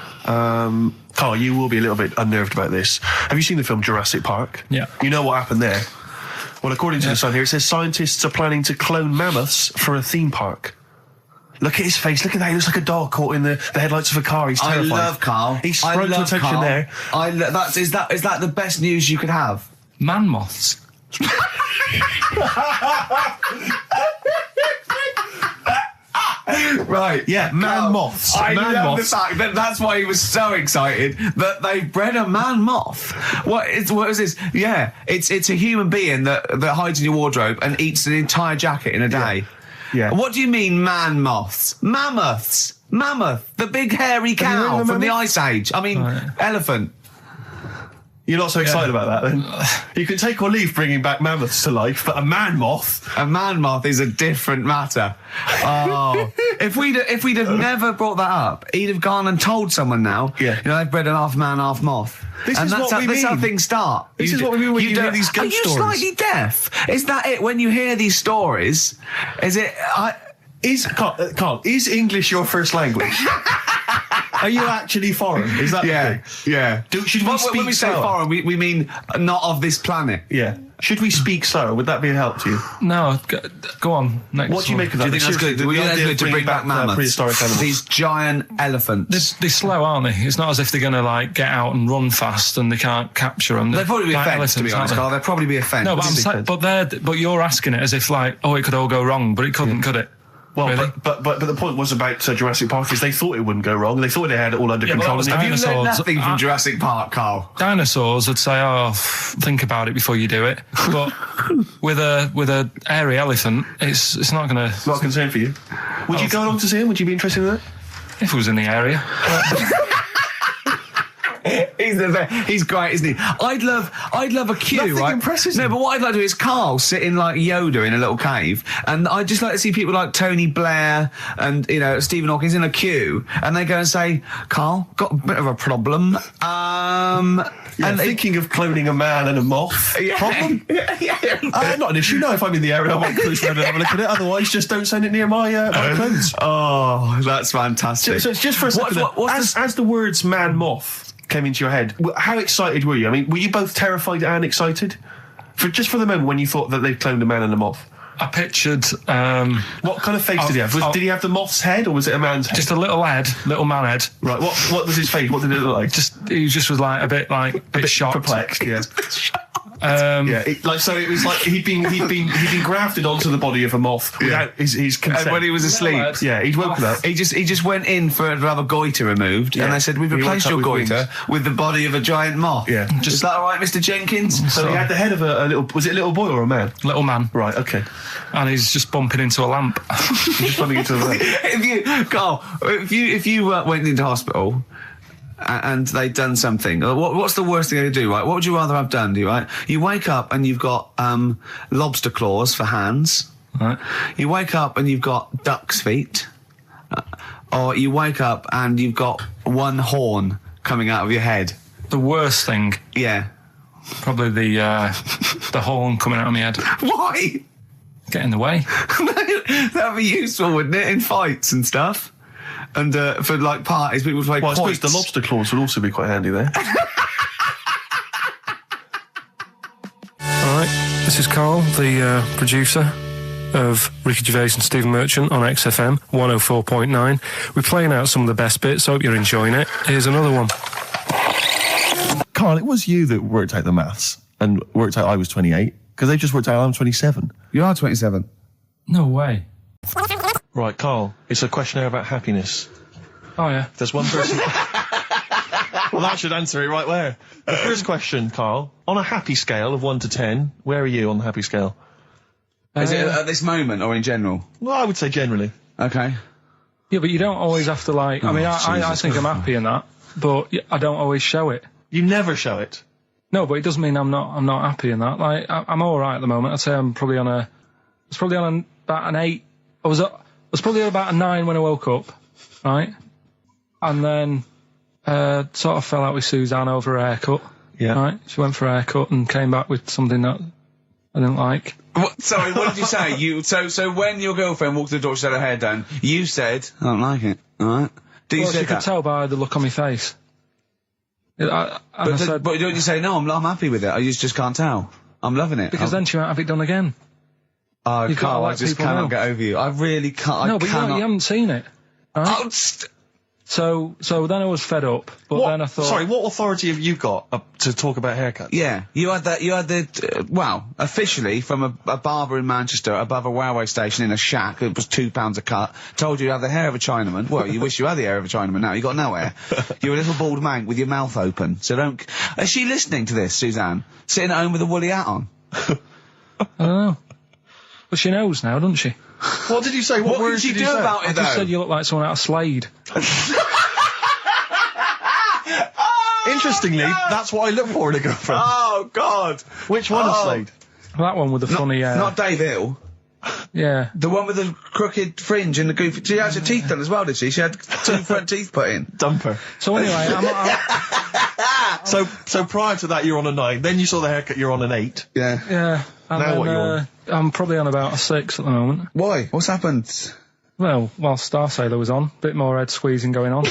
Karl, you will be a little bit unnerved about this. Have you seen the film Jurassic Park? Yeah. You know what happened there? Well, according to the Sun here, it says scientists are planning to clone mammoths for a theme park. Look at his face. Look at that. He looks like a dog caught in the headlights of a car. He's terrified. I love Karl. He sprung to attention Karl. there. Is that the best news you could have? Man moths. Right. Yeah, man moths. I man love moths. the fact that that's why he was so excited that they bred a man moth. What is this? Yeah, it's a human being that hides in your wardrobe and eats an entire jacket in a day. Yeah. What do you mean, man moths? Mammoths. Mammoth, the big hairy cow from the Ice Age. I mean, elephant. You're not so excited about that, then? You can take or leave bringing back mammoths to life, but a man moth... A man moth is a different matter. Oh, if we'd have never brought that up, he'd have gone and told someone now. Yeah. You know, they've bred an half man, half moth. This is what we That's how mean. things start. This is what we mean when you hear these ghost stories. Are you slightly deaf? Is that it? When you hear these stories, is it? Karl, is English your first language? Are you actually foreign? Is that the thing? Yeah. Should we speak when we say slower? foreign, we mean not of this planet. Yeah. Should we speak slower? Would that be a help to you? No, go on. Next What do you one. make of that? Do you think that's good? The Do you think idea that's of good to bring back mammoths? prehistoric animals. These giant elephants. They're slow, aren't they? It's not as if they're going to like get out and run fast and they can't capture them. They'd probably be a like fence, to be honest, elephants, Karl. aren't They'd probably be a fence. they? No, but you're asking it as if like, oh, it could all go wrong, but it couldn't, could it? Well, Really? but the point was about Jurassic Park is they thought it wouldn't go wrong. They thought they had it all under Yeah, but control. that was and they Have you didn't. learned Dinosaurs. nothing from Jurassic Park, Karl? Dinosaurs would say, oh, think about it before you do it. But with a hairy elephant, it's not going to... Not a concern for you. Would you go along to see him? Would you be interested in that? If it was in the area. He's great, isn't he? I'd love a queue, Nothing right? impresses No, him. but what I'd like to do is Karl sitting like Yoda in a little cave, and I'd just like to see people like Tony Blair and, you know, Stephen Hawkins in a queue, and they go and say, Karl, got a bit of a problem. And thinking of cloning a man and a moth. Problem? Not an issue. No, if I'm in the area, I might cruise around and have a look at it. Otherwise, just don't send it near my clothes. Oh, that's fantastic. So it's just for a second. As the words man moth came into your head, how excited were you? I mean, were you both terrified and excited? For the moment when you thought that they'd cloned a man and a moth? I pictured... what kind of face did he have? Did he have the moth's head, or was it a man's head? Just a little man head. Right, what was his face? What did it look like? He just was like a bit shocked. Perplexed, yeah. It was like he'd been grafted onto the body of a moth without his consent. And when he was asleep, he'd woken up. He just went in to have a goiter removed, and they said, "We've replaced your goiter with the body of a giant moth." Yeah. Is that all right, Mr. Jenkins? So he had the head of a little. Was it a little boy or a man? Little man. Right. Okay. And he's just bumping into a lamp. He's just bumping into a lamp. If you went into hospital and they'd done something, what's the worst thing they could do, right? What would you rather have done, right? You wake up and you've got lobster claws for hands. Right. You wake up and you've got duck's feet. Or you wake up and you've got one horn coming out of your head. The worst thing, Yeah. probably the horn coming out of my head. Why? Get in the way. That'd be useful, wouldn't it, in fights and stuff? And for like parties, people would play Well, I suppose quoits. the lobster claws would also be quite handy there. Alright, this is Karl, the producer of Ricky Gervais and Stephen Merchant on XFM 104.9. We're playing out some of the best bits, hope you're enjoying it. Here's another one. Karl, it was you that worked out the maths and worked out I was 28, because they just worked out I'm 27. You are 27. No way. Right, Karl, it's a questionnaire about happiness. Oh yeah. There's one person... Well, that should answer it right where. The first question, Karl, on a happy scale of 1 to 10, where are you on the happy scale? Is it at this moment or in general? Well, I would say generally. Okay. Yeah, but you don't always have to like... I mean, I think I'm happy in that, but I don't always show it. You never show it. No, but it doesn't mean I'm not happy in that. Like, I'm all right at the moment. I'd say I'm probably on a... I was probably on about an 8. I was probably about a 9 when I woke up, right? And then sort of fell out with Suzanne over a haircut. Yeah. Right? She went for a haircut and came back with something that I didn't like. Sorry, what did you say? So when your girlfriend walked to the door, she had her hair done, you said, I don't like it, alright? Well, she could tell by the look on my face. But don't you say, no, I'm happy with it, I just can't tell. I'm loving it. Because then she might have it done again. Oh, Karl, I just cannot get over you. I really can't. No, but you haven't seen it. Right? Oh, so then I was fed up, but then I thought... Sorry, what authority have you got to talk about haircuts? yeah, you had the, officially from a barber in Manchester above a railway station in a shack, it was £2 a cut, told you to have the hair of a Chinaman. Well, you wish you had the hair of a Chinaman now, you got no hair. You're a little bald mank with your mouth open, so don't... Is she listening to this, Suzanne? Sitting at home with a woolly hat on? I don't know. But she knows now, doesn't she? What did you say? What words did you did do say? about it, I just said you look like someone out of Slade. Interestingly, that's what I look for in a girlfriend. Oh, God. Which one of Slade? That one with the funny... Not Dave Hill. Yeah. The one with the crooked fringe and the goofy... She had her teeth done as well, did she? She had 2 front teeth put in. Dumper. So anyway, So prior to that, you're on a 9. Then you saw the haircut, you're on an 8. Yeah. Yeah. And Now then, what you're on? I'm probably on about a 6 at the moment. Why? What's happened? Well, while Star Sailor was on, bit more head squeezing going on.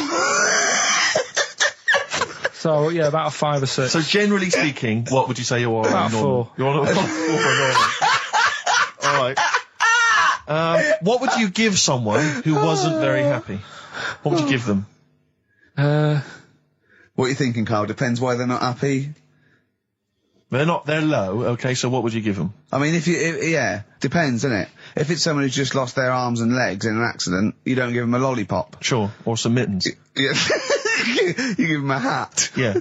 So, yeah, about a 5 or 6. So generally speaking, what would you say you are? About on 4. You're on a 4. Alright. What would you give someone who wasn't very happy? What would you give them? What are you thinking, Karl? Depends why they're not happy. They're low, okay, so what would you give them? I mean, yeah, depends, isn't it? If it's someone who's just lost their arms and legs in an accident, you don't give them a lollipop. Sure, or some mittens. Yeah. You give them a hat. Yeah.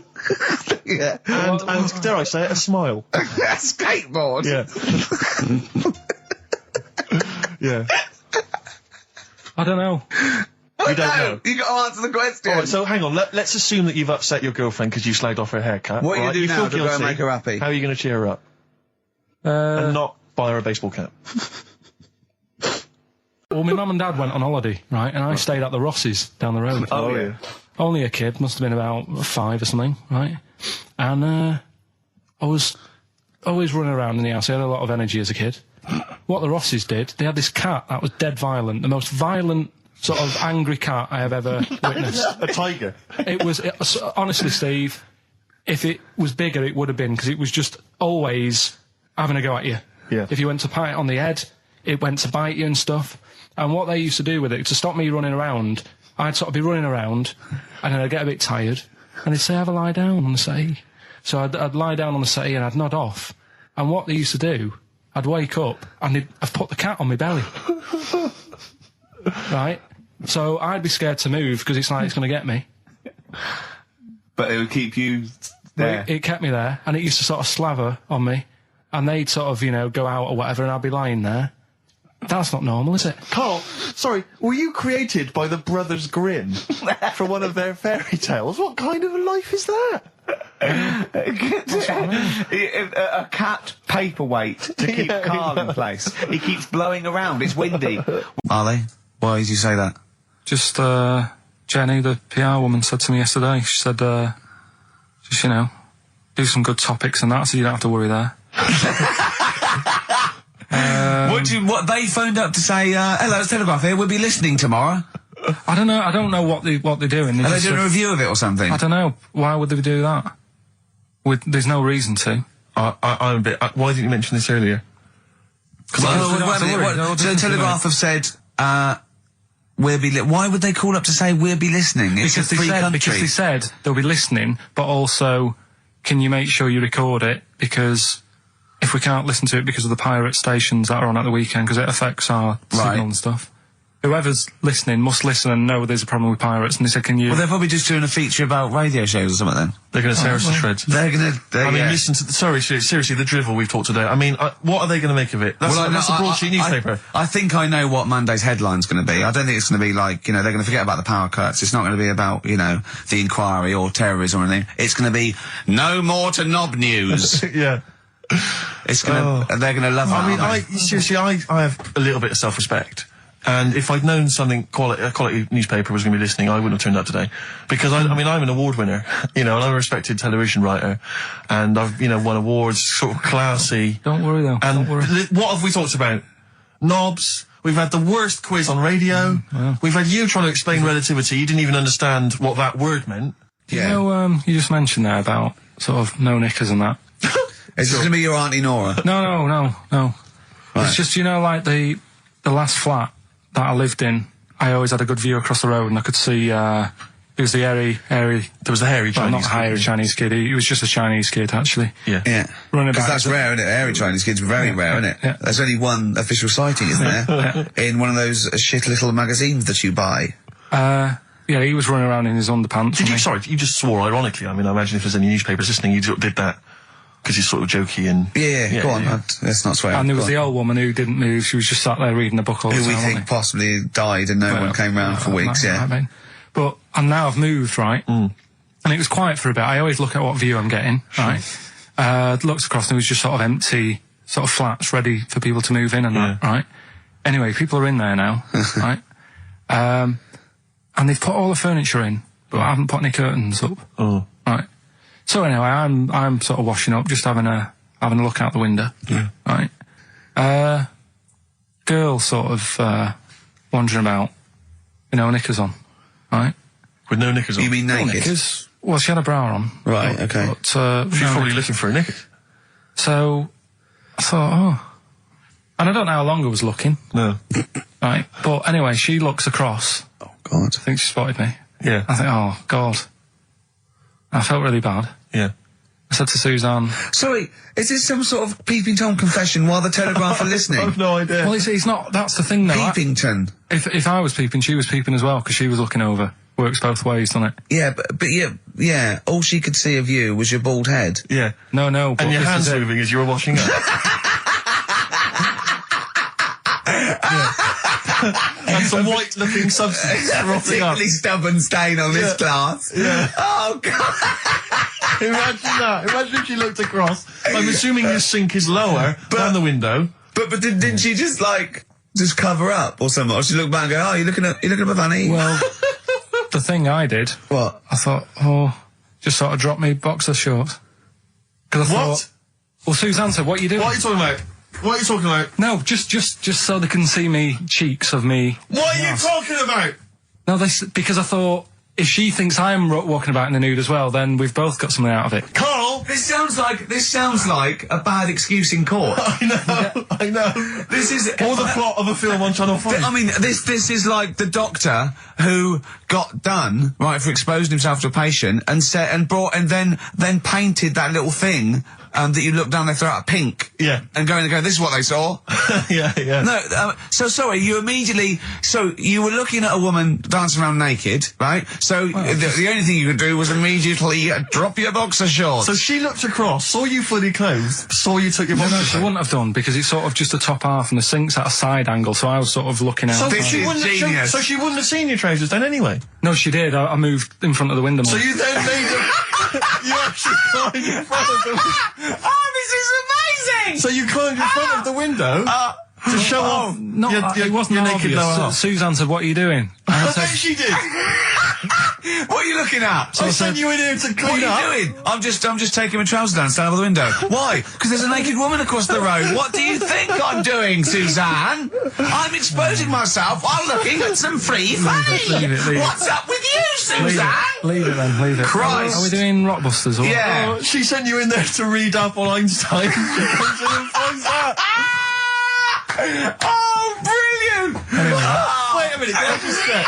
Yeah. And dare I say it, a smile. A skateboard. Yeah. Yeah. I don't know. You don't know. You got to answer the question. All right, so hang on. Let's assume that you've upset your girlfriend because you slagged off her haircut. What are you right? doing now feel to go and guilty. make her happy? How are you going to cheer her up? And not buy her a baseball cap. Well, my mum and dad went on holiday, right? And I stayed at the Rosses down the road. Oh, yeah. Only a kid, must have been about 5 or something, right? And I was always running around in the house. I had a lot of energy as a kid. What the Rosses did, they had this cat that was dead violent, the most violent sort of angry cat I have ever witnessed. A tiger. It was honestly, Steve, if it was bigger, it would have been, because it was just always having a go at you. Yeah. If you went to pat it on the head, it went to bite you and stuff. And what they used to do with it, to stop me running around, I'd sort of be running around, and then I'd get a bit tired, and they'd say, have a lie down on the settee. So I'd lie down on the settee and I'd nod off. And what they used to do, I'd wake up and I'd put the cat on my belly. Right? So I'd be scared to move because it's like it's going to get me. But it would keep you there. It kept me there, and it used to sort of slaver on me, and they'd sort of, go out or whatever, and I'd be lying there. That's not normal, is it? Carl, sorry, were you created by the Brothers Grimm for one of their fairy tales? What kind of a life is that? A cat paperweight to keep Karl in place. He keeps blowing around. It's windy. Arlie, why did you say that? Just, Jenny, the PR woman, said to me yesterday, she said, do some good topics and that, so you don't have to worry there. What they phoned up to say, hello, it's Telegraph here, we'll be listening tomorrow. I don't know what they're doing. Are they doing a review of it or something? I don't know. Why would they do that? There's no reason to. I'm a bit... why didn't you mention this earlier? So Telegraph have said, why would they call up to say we'll be listening? It's because a free country. Because they said they'll be listening, but also, can you make sure you record it? Because if we can't listen to it because of the pirate stations that are on at the weekend, because it affects our signal and stuff. Whoever's listening must listen and know there's a problem with pirates, and they said, can you... Well, they're probably just doing a feature about radio shows or something then. They're going to tear us to shreds. They're going to... I mean, listen to... seriously, the drivel we've talked today. I mean, what are they going to make of it? That's a broadsheet newspaper. I think I know what Monday's headline's going to be. I don't think it's going to be like, they're going to forget about the power cuts. It's not going to be about, the inquiry or terrorism or anything. It's going to be, no more to knob news. Yeah. It's going to... They're going to love that. I have a little bit of self-respect. And if I'd known a quality newspaper was going to be listening, I wouldn't have turned up today. Because, I'm an award winner, and I'm a respected television writer. And I've, won awards, sort of classy. Don't worry, though. And don't worry. What have we talked about? Knobs. We've had the worst quiz on radio. We've had you trying to explain relativity. You didn't even understand what that word meant. Yeah. You just mentioned there about sort of no knickers and that. Is this going to be your Auntie Nora? No. Right. It's just, like the last flat that I lived in, I always had a good view across the road, and I could see, it was the hairy... There was the hairy Chinese not hairy Chinese kid, he was just a Chinese kid, actually. Yeah. Because that's rare, isn't it? Hairy Chinese kids, very rare, isn't it? Yeah. There's only one official sighting, isn't there? In one of those shit little magazines that you buy. Yeah, he was running around in his underpants. Sorry, you just swore ironically. I mean, I imagine if there's any newspapers listening, you did that. Because he's sort of jokey and... Yeah, go on, let's not swear. And there was the old woman who didn't move, she was just sat there reading a book all the time. Who we think possibly died and no one came round for weeks, and now I've moved, right? And it was quiet for a bit. I always look at what view I'm getting, right? Looked across and it was just sort of empty, sort of flats ready for people to move in and that, right? Anyway, people are in there now, right? And they've put all the furniture in, but I haven't put any curtains up, right? So anyway, I'm sort of washing up, just having a look out the window. Yeah. Right. Girl sort of wandering about, knickers on. Right. With no knickers on. You mean naked? Knickers. Well, she had a bra on. Right. Okay. But, she's probably looking for a knickers. So I thought, and I don't know how long I was looking. No. Right. But anyway, she looks across. Oh God. I think she spotted me. Yeah. I think, oh God. I felt really bad. Yeah. I said to Suzanne... Sorry, is this some sort of Peeping Tom confession while the Telegraph are listening? I've no idea. Well, it's not... That's the thing, though. Peepington. If I was peeping, she was peeping as well, because she was looking over. Works both ways, doesn't it? Yeah, but yeah, all she could see of you was your bald head. Yeah. No, but and your hands moving as you were washing up. and some white-looking substance frothing up. Particularly stubborn stain on this glass. Yeah. Oh, God. Imagine that. Imagine if she looked across. I'm assuming your sink is lower than the window. But didn't she just cover up or something? Or she looked back and go, oh, you're looking at my fanny? Well, the thing I did, What? I thought, just sort of drop me boxer shorts. Because I thought, well, Suzanne said, what are you doing? What are you talking about? What are you talking about? No, just so they can see me cheeks of me. What are you talking about? No, because I thought, if she thinks I'm walking about in the nude as well, then we've both got something out of it. Carl! This sounds like a bad excuse in court. I know. This is Or the plot of a film on Channel 5. I mean, this is like the doctor who got done, right, for exposing himself to a patient and then painted that little thing that you look down their throat at pink. Yeah. And go, this is what they saw. yeah. No, so sorry, you were looking at a woman dancing around naked, right? So the only thing you could do was immediately drop your boxer shorts. So she looked across, saw you fully clothed, saw you took your boxer No, she wouldn't have done, because it's sort of just the top half and the sink's at a side angle, so I was sort of looking out. So This she is wouldn't genius. So she wouldn't have seen your trousers then anyway. No, she did. I moved in front of the window more. So you then made a... You actually climbed in front of the... Oh, this is amazing! So you climbed in front of the window to show off No, your it wasn't your naked obvious. lower half. Suzanne said, what are you doing? And I I bet said, she did. What are you looking at? I sent you in here to What clean up. are you doing? I'm just taking my trousers down, stand over the window. Why? Because there's a naked woman across the road. What do you think I'm doing, Suzanne? I'm exposing myself while looking at some free fame. leave it. What's up with you, Suzanne? leave it then, leave it. Christ. Are we doing Rockbusters or Yeah. Oh, she sent you in there to read up on Einstein. She comes in and finds that. Oh, brilliant! Wait a minute, can I just check?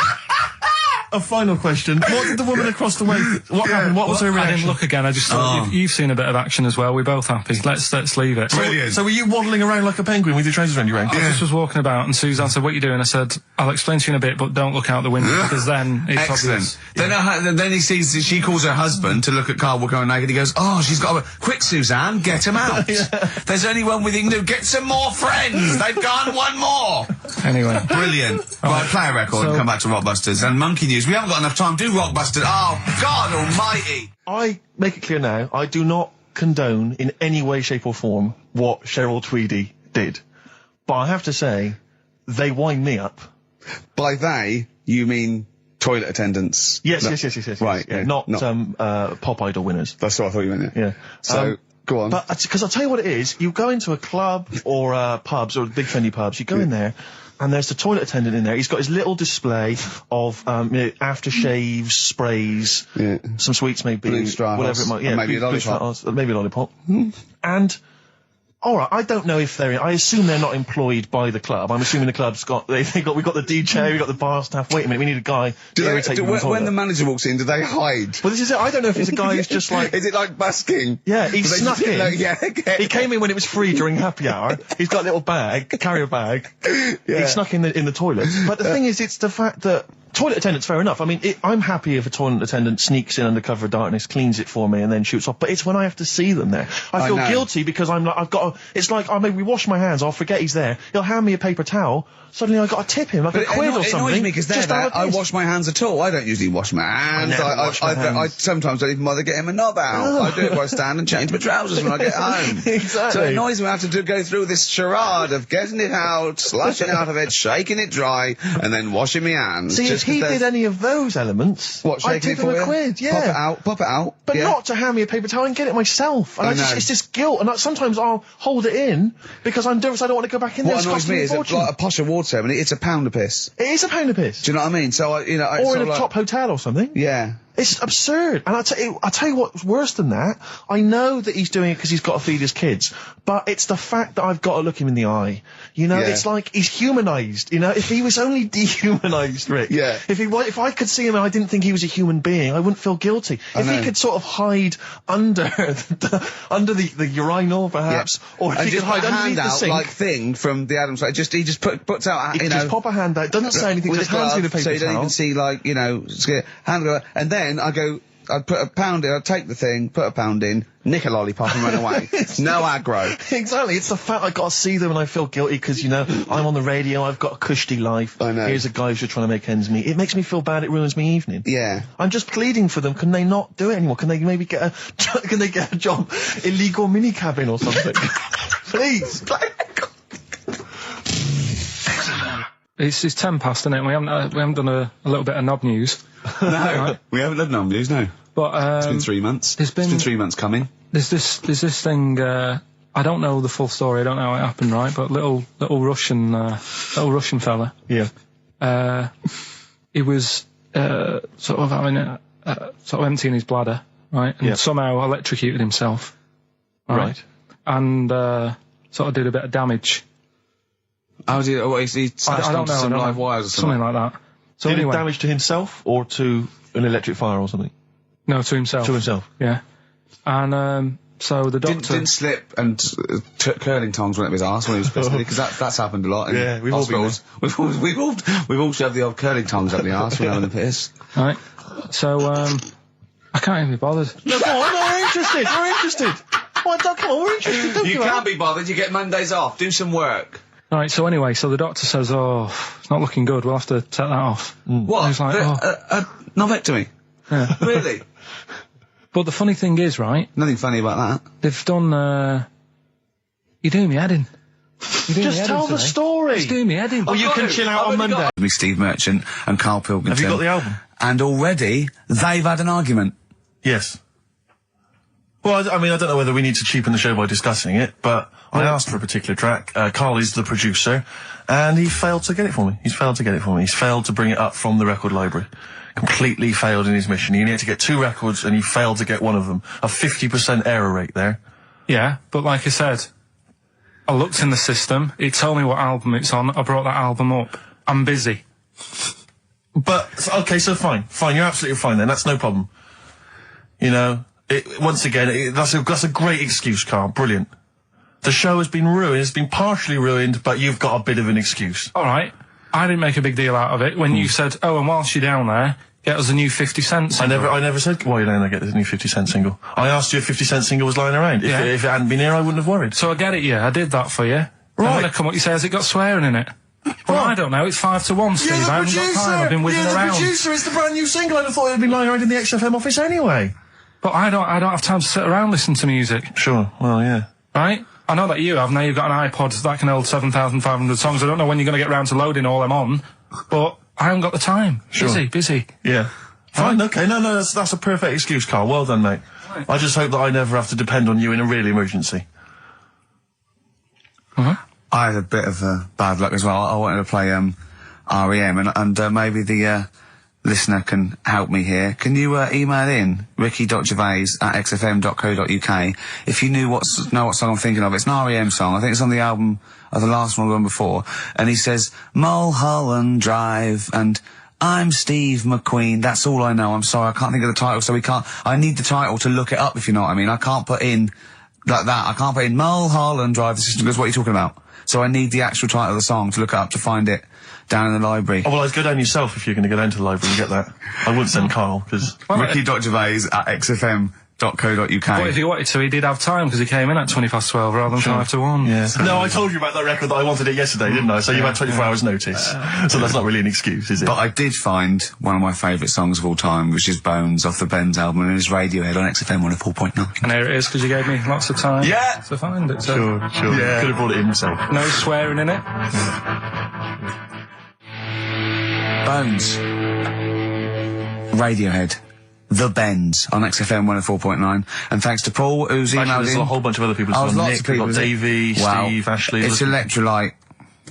A final question. What did the woman across the way... What happened? What was her I reaction? didn't look again. I just thought you've seen a bit of action as well. We're both happy. Let's leave it. Brilliant. So were you waddling around like a penguin with your trousers around your ankles? I just was walking about, and Suzanne said, "What are you doing?" I said, "I'll explain to you in a bit, but don't look out the window because then it's Excellent. obvious." Then he sees, she calls her husband to look at Karl walking around naked. He goes, oh, she's got a... Quick, Suzanne, get him out. There's only one we can do. Get some more friends. They've gone one more. Anyway, Brilliant. Right, play a record and come back to Rockbusters. And Monkey News. We haven't got enough time. Do Rockbusters. Oh, God almighty. I make it clear now, I do not condone in any way, shape or form what Cheryl Tweedy did. But I have to say, they wind me up. By they, you mean toilet attendants? Yes, No. yes. Right, Yeah, yeah, not no. Pop Idol winners. That's what I thought you meant, Yeah. So, go on. But, because I'll tell you what it is, you go into a club or pubs, or big trendy pubs, you go in there, and there's the toilet attendant in there. He's got his little display of aftershaves, sprays, some sweets maybe, Blue straw whatever it might. Yeah, maybe a blue straw lollipop. hearts, maybe a lollipop. And all right, I don't know if they're. I assume they're not employed by the club. I'm assuming the club's got. We've got the DJ, we've got the bar staff. Wait a minute, we need a guy to irritate you on the toilet. When the manager walks in, do they hide? Well, this is it. I don't know if it's a guy who's just like. Is it like busking? Yeah, he snuck in. Okay. He came in when it was free during happy hour. He's got a little bag, carrier bag. He snuck in the toilet. But the thing is, it's the fact that toilet attendants, fair enough. I mean, I'm happy if a toilet attendant sneaks in under cover of darkness, cleans it for me, and then shoots off. But it's when I have to see them there. I feel guilty because I'm like, it's like, maybe wash my hands, I'll forget he's there. He'll hand me a paper towel. Suddenly I've got to tip him like a quid or something. It annoys me because I wash my hands at all. I don't usually wash my hands. I sometimes don't even bother getting my knob out. I do it while I stand and change my trousers when I get home. Exactly. So it annoys me when I have to go through this charade of getting it out, slushing out of it, shaking it dry, and then washing my hands. See, if he did any of those elements, I'd tip him a quid, yeah. Pop it out. But not to hand me a paper towel and get it myself. And it's just guilt. And sometimes I'll hold it in because I'm nervous I don't want to go back in there. What annoys me is like a posh award ceremony, it's a pound a piss. It is a pound a piss. Do you know what I mean? So, or in a top hotel or something. Yeah. It's absurd. And I'll tell you what's worse than that. I know that he's doing it because he's got to feed his kids, but it's the fact that I've got to look him in the eye. You know, it's like he's humanised. You know, if he was only dehumanised, Rick. Yeah. If I could see him and I didn't think he was a human being, I wouldn't feel guilty. If he could sort of hide under the urinal, perhaps, or if he could hide underneath the sink, like thing from the Adams. Like he just puts out. He just pop a hand out. Doesn't say anything. With just a glove, hands me the paper so you don't towel. even see hand go. And then I go, I'd put a pound in, I'd take the thing, put a pound in, nick a lollipop and run away. No aggro. Exactly. It's the fact I gotta see them and I feel guilty because, you know, I'm on the radio, I've got a cushy life. I know. Here's a guy who's just trying to make ends meet. It makes me feel bad, it ruins my evening. Yeah. I'm just pleading for them. Can they not do it anymore? Can they maybe get a, can they get a job? Illegal mini cabin or something? Please. It's 10 past, isn't it? We haven't done a little bit of knob news. No, we haven't done news, no. But, It's been 3 months. It's been 3 months coming. There's this thing, I don't know the full story, I don't know how it happened, right? But little Russian fella. Yeah. He was, sort of having sort of emptying his bladder, right? And somehow electrocuted himself. Right. And, sort of did a bit of damage. How did he smashed I don't onto know. some I don't live know. wires or something? Something like that. So Did anyway, it damage to himself or to an electric fire or something? no, to himself. To himself. Yeah. And, so the doctor... Didn't slip and curling tongs went up his arse when he was pissed, because that's happened a lot in Yeah, we've all been hospitals. We've all shoved the old curling tongs up the arse when having a piss. Right. So, I can't even be bothered. No, come on, we're interested. We're interested. Come on, we're interested. Don't You give up. can't be bothered, you get Mondays off, do some work. Right, so anyway, so the doctor says, oh, it's not looking good, we'll have to take that off. What? I was like, Novectomy? Yeah. Really? But the funny thing is, right, Nothing funny about that. they've done, you're doing me head in. Just tell the story. It's doing me head in. Oh, you can chill out on Monday. Me, Steve Merchant and Karl Pilkington. Have you got the album? And already, they've had an argument. Yes. Well, I mean, I don't know whether we need to cheapen the show by discussing it, but I asked for a particular track. Karl is the producer, and he failed to get it for me. He's failed to get it for me. He's failed to bring it up from the record library. Completely failed in his mission. He needed to get 2 records, and he failed to get one of them. A 50% error rate there. Yeah, but like I said, I looked in the system, it told me what album it's on, I brought that album up. I'm busy. But, okay, so fine. Fine, you're absolutely fine then. That's no problem. You know, once again, that's a great excuse, Karl. Brilliant. The show has been ruined. It's been partially ruined, but you've got a bit of an excuse. All right. I didn't make a big deal out of it when you said, oh, and whilst you're down there, get us a new 50 Cent single. I never said, why don't I get this new 50 Cent single? I asked you if 50 Cent single was lying around. Yeah. If it hadn't been here, I wouldn't have worried. So I get it, yeah, I did that for you. Right. And when I come up, you say, has it got swearing in it? Well, I don't know, it's 5 to 1, Steve. I haven't got time, I've been whizzing You're around. the producer, it's the brand new single. I'd have thought it had been lying around in the XFM office anyway. But I don't have time to sit around listening to music. Sure, well, yeah. Right? I know that you have. Now you've got an iPod that can hold 7,500 songs. I don't know when you're going to get round to loading all them on, but I haven't got the time. Sure. Busy. Yeah. Fine, okay, no, that's a perfect excuse, Karl. Well done, mate. Right. I just hope that I never have to depend on you in a real emergency. I had a bit of bad luck as well. I wanted to play REM, and maybe the listener can help me here. Can you email in ricky.gervais@xfm.co.uk if you know what song I'm thinking of? It's an REM song. I think it's on the album of the last one before. And he says Mulholland Drive and I'm Steve McQueen. That's all I know. I'm sorry, I can't think of the title, so I need the title to look it up, if you know what I mean. I can't put in like that. I can't put in Mulholland Drive. The system goes, what are you talking about? So I need the actual title of the song to look up to find it down in the library. Oh, well, I'd go down yourself if you're going to go down to the library and get that. I wouldn't send Karl, because... ricky.gervais@xfm.co.uk. But if he wanted to, he did have time, because he came in at 12:20 rather than 5 to 1. Yeah. No, I told you about that record that I wanted it yesterday, didn't I? So you had 24 hours notice. So that's not really an excuse, is it? But I did find one of my favourite songs of all time, which is Bones off the Bends album, and it's Radiohead on XFM 104.9. And there it is, because you gave me lots of time Yeah. to find it. So. Sure. Yeah. Could have brought it in himself. No swearing in it. Bones. Radiohead. The Bends on XFM 104.9. And thanks to Paul, who's Actually, emailed there's in. a whole bunch of other people. Oh, There's lots Nick, of people. we've got Davey, Wow. Steve, Ashley. It's Electrolyte.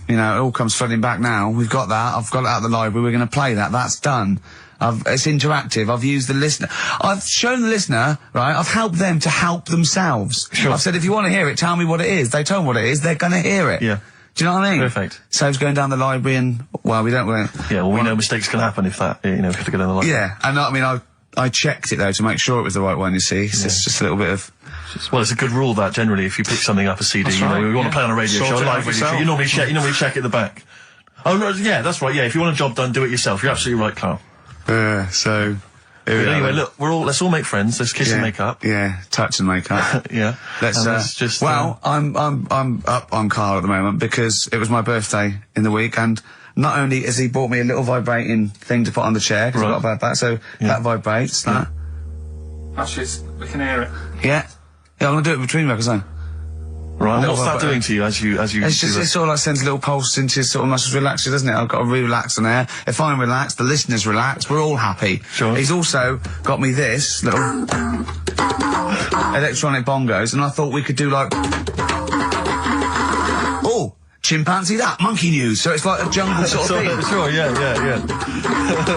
You know, it all comes flooding back now. We've got that. I've got it out of the library. We're going to play that. That's done. It's interactive. I've used the listener. I've shown the listener, right? I've helped them to help themselves. Sure. I've said, if you want to hear it, tell me what it is. They tell me what it is. They're going to hear it. Yeah. Do you know what I mean? Perfect. Saves going down the library and, well, we don't... Yeah, well, we know mistakes can happen if that, you know, if you have to go down the line. Yeah, and I mean, I checked it though to make sure it was the right one, you see. It's just a little bit of... Well, it's a good rule that generally if you pick something up, a CD, That's you know, right, we want yeah. to play on a radio Sort show, it a out live radio show, yourself. you normally check at the back. Oh, no, yeah, that's right, yeah, if you want a job done, do it yourself. You're absolutely right, Karl. So... Here we But are anyway, then. look, let's all make friends. Let's kiss and make up. Yeah, touch and make up. Yeah. Let's And let's just. well, I'm up on Karl at the moment because it was my birthday in the week, and not only has he bought me a little vibrating thing to put on the chair because I Right. got about that, so that vibrates. That. Actually, we can hear it. Yeah. Yeah, I'm gonna do it between records then. Right. And little what's that vibrator. doing to you as you? It's do just, that? it sort of like sends a little pulse into your sort of muscles, relax you, doesn't it? I've got to relax on there. If I'm relaxed, the listeners relax, we're all happy. Sure. He's also got me this little electronic bongos, and I thought we could do like, oh, chimpanzee that, monkey news, so it's like a jungle sort of thing. Sure. Yeah.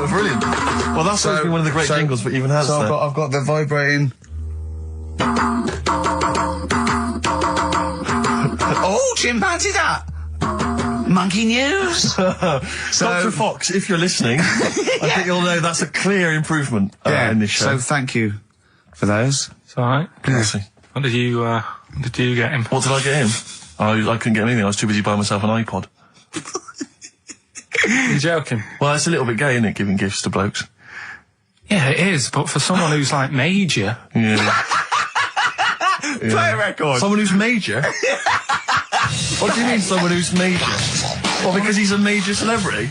Brilliant. Well, that's always been one of the great jingles, but even has So that. I've got the vibrating. Oh, chimpanzee that! Monkey news! Dr. Fox, if you're listening, I think you'll know that's a clear improvement in this show. So thank you for those. It's alright. Honestly. What did you get him? What did I get him? I couldn't get him anything. I was too busy buying myself an iPod. You're joking? Well, it's a little bit gay, isn't it, giving gifts to blokes? Yeah, it is, but for someone who's like major... Yeah. Play a record. Someone who's major? What do you mean, someone who's major? Well, because he's a major celebrity?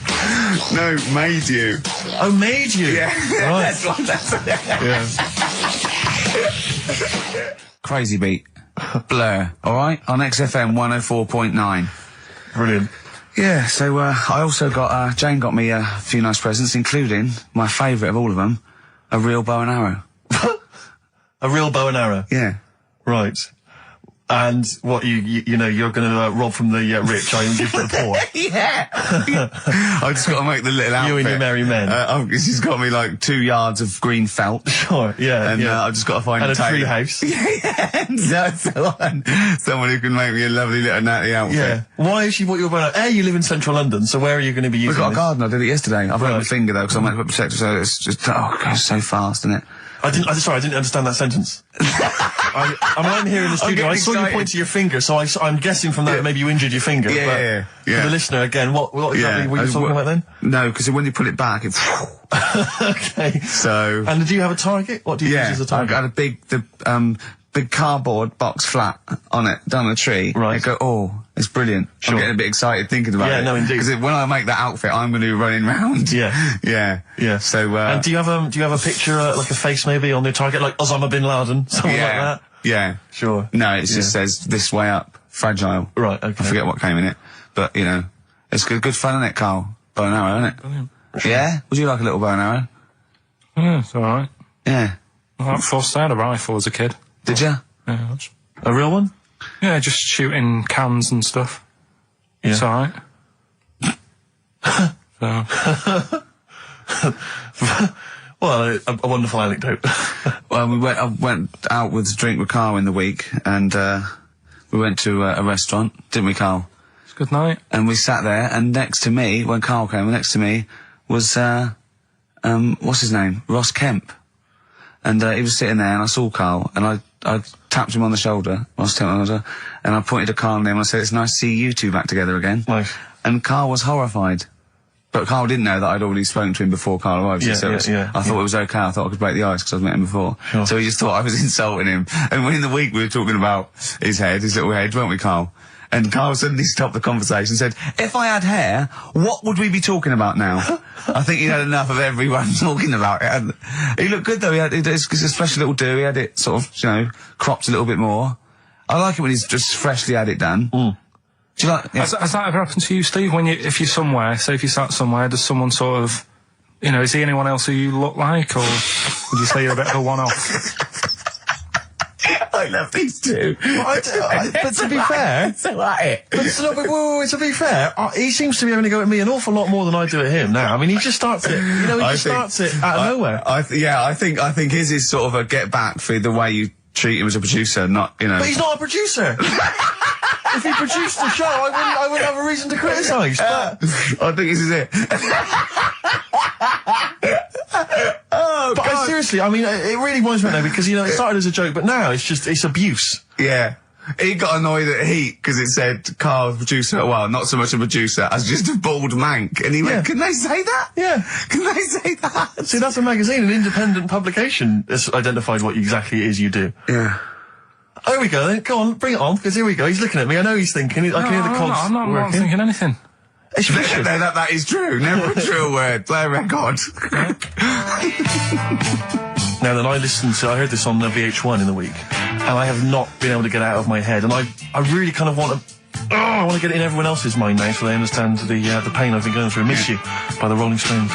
No, made you. Oh, made you? Yeah. Right. That's Yeah. Crazy beat. Blur. Alright? On XFM 104.9. Brilliant. Yeah, so I also got, Jane got me a few nice presents, including my favourite of all of them, a real bow and arrow. A real bow and arrow? Yeah. Right. And what, you know, you're going to rob from the rich, and give to the poor? Yeah. I just got to make the little outfit. You and your merry men. She's got me like 2 yards of green felt. Sure, yeah. And yeah. I've just got to find and a tailor. tree house. Yeah, someone who can make me a lovely little natty outfit. Yeah. Why has she bought you a bow and arrow? You live in central London, so where are you going to be using We've got a this? garden, I did it yesterday. I've got my Right. finger though, because I'm meant to put protector, so it's just, it goes so fast, isn't it? Sorry, I didn't understand that sentence. I'm here in the studio. I saw you excited. point to your finger, so I'm guessing from that that maybe you injured your finger. Yeah, but yeah. For the listener, again, what exactly were you talking about then? No, because when you pull it back, it... Okay. So... And do you have a target? What do you use as a I've target? got a big cardboard box flat on it, down a tree. Right. I go, oh, it's brilliant. Sure. I'm getting a bit excited thinking about it. Yeah, no, indeed. Because when I make that outfit, I'm going to be running round. Yeah. Yeah. Yeah. So, and do you have a picture, like a face maybe on the target, like Osama bin Laden, something like that? Yeah. Sure. No, it just says this way up, fragile. Right, okay. I forget what came in it. But, you know, it's good fun, isn't it, Karl? Bow and arrow, isn't it? Brilliant. Yeah? Would you like a little bow and arrow? Yeah, it's alright. Yeah. I forced out a rifle as a kid. Did you? Yeah, that's- A real one? yeah, just shooting cans and stuff. Yeah. It's alright. So, Well, a wonderful anecdote. Well, I went out with a drink with Karl in the week, and we went to a restaurant, didn't we, Karl? it's a good night. And we sat there, and next to me, when Karl came, next to me was what's his name? Ross Kemp. And he was sitting there, and I saw Karl, and I tapped him on the shoulder, Ross Kemp on the shoulder, and I pointed to Karl and him, and I said, "It's nice to see you two back together again." Nice. And Karl was horrified. But Karl didn't know that I'd already spoken to him before Karl arrived. Yeah, so it was- yeah, I thought it was okay. I thought I could break the ice because I'd met him before. Sure. So he just thought I was insulting him. And when in the week we were talking about his little head, weren't we, Karl? And Karl suddenly stopped the conversation and said, "If I had hair, what would we be talking about now?" I think he had enough of everyone talking about it. And he looked good though. It's a special little do. He had it sort of, cropped a little bit more. I like it when he's just freshly had it done. Mm. Do you like? Yeah. Has that ever happened to you, Steve? If you're somewhere, say if you sat somewhere, does someone sort of, is he anyone else who you look like, or would you say you're a bit of a one-off? I love these two. But to be fair, to be fair, he seems to be having to go at me an awful lot more than I do at him now. I mean, he just starts it. Starts it out of nowhere. I think his is sort of a get back for the way you treat him as a producer, not. But he's not a producer. If he produced the show, I wouldn't have a reason to criticise. But I think this is it. Oh, But seriously, I mean, it really winds me up now because, it started as a joke, but now it's abuse. Yeah. He got annoyed at Heat because it said Karl, producer, well, not so much a producer as just a bald mank. And he went, can they say that? Yeah. Can they say that? See, that's a magazine, an independent publication that's identified what exactly it is you do. Yeah. Oh, here we go then. Go on, bring it on, because here we go. He's looking at me. I know he's thinking. I can hear the cogs I'm not working. thinking anything. It's vicious. No, that is true. Never a true word. Play a record. Now then, I heard this on VH1 in the week, and I have not been able to get it out of my head, and I really kind of want to, I want to get it in everyone else's mind now so they understand the pain I've been going through. Miss You by the Rolling Stones.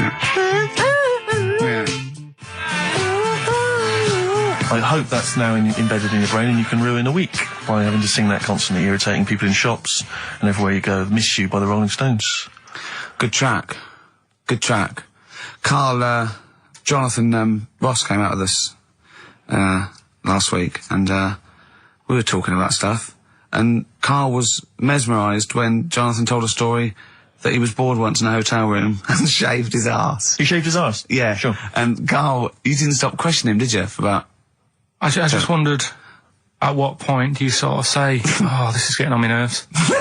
I hope that's now embedded in your brain and you can ruin a week by having to sing that constantly, irritating people in shops and everywhere you go. Miss You by the Rolling Stones. Good track. Good track. Karl, Jonathan Ross came out with us last week, and we were talking about stuff, and Karl was mesmerised when Jonathan told a story that he was bored once in a hotel room and shaved his arse. He shaved his arse? Yeah. Sure. And Karl, you didn't stop questioning him, did you, for about... I just wondered, at what point do you sort of say, oh, this is getting on my nerves? Do you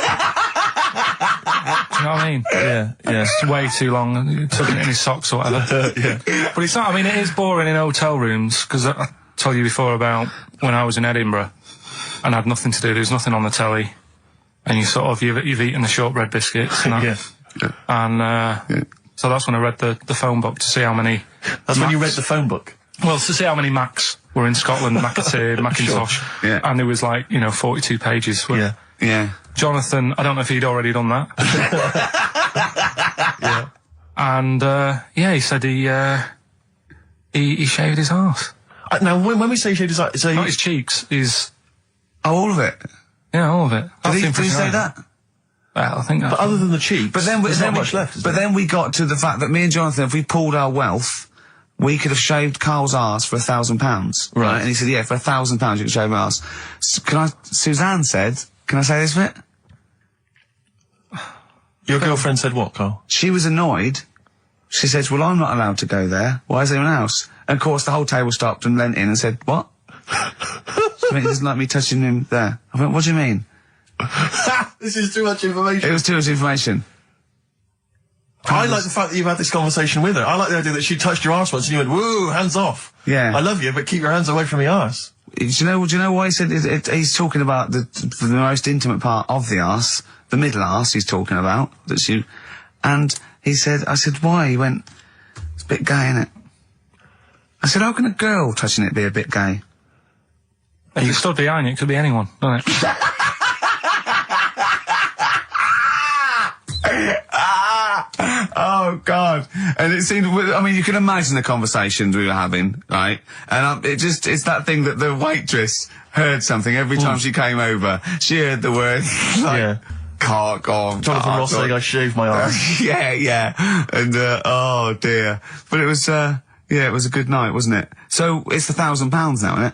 know what I mean? Yeah. It's way too long, tugging it in his socks or whatever. Yeah. But it's not, I mean, it is boring in hotel rooms, because I told you before about when I was in Edinburgh, and I had nothing to do, there was nothing on the telly, and you've eaten the shortbread biscuits, and so that's when I read the phone book to see how many... That's when you read the phone book? Well, to see how many Macs were in Scotland, McAteer, Macintosh, Yeah. and there was 42 pages. Yeah. Jonathan, I don't know if he'd already done that. Yeah. And, he said he shaved his arse. Now, when we say shaved his arse... Not his cheeks, his... Oh, all of it? Yeah, all of it. Did he say that? Well, I think that's... But other than the cheeks, But then, there's not much left, is But there? then we got to the fact that me and Jonathan, if we pooled our wealth, we could have shaved Karl's arse for £1,000. Right. And he said, yeah, for £1,000 you can shave my arse. Suzanne said, can I say this bit? Your girlfriend said what, Karl? She was annoyed. She says, well, I'm not allowed to go there. Why is anyone else? And of course the whole table stopped and leant in and said, what? I mean, he doesn't like me touching him there. I went, what do you mean? This is too much information. It was too much information. I like the fact that you've had this conversation with her. I like the idea that she touched your arse once and you went, woo, hands off. Yeah. I love you, but keep your hands away from my arse. Do you know why he said he's talking about the most intimate part of the arse, the middle arse he's talking about, and he said, I said, why? He went, it's a bit gay, innit? I said, how can a girl touching it be a bit gay? If you stood behind it, it could be anyone, doesn't it? Oh, God. And it seemed, I mean, you can imagine the conversations we were having, right? And it's that thing that the waitress heard something every time she came over. She heard the word, Yeah. cock on. Jonathan Ross saying I shaved my arse. yeah. And, oh dear. But it was, it was a good night, wasn't it? So, it's the £1,000 now, isn't it?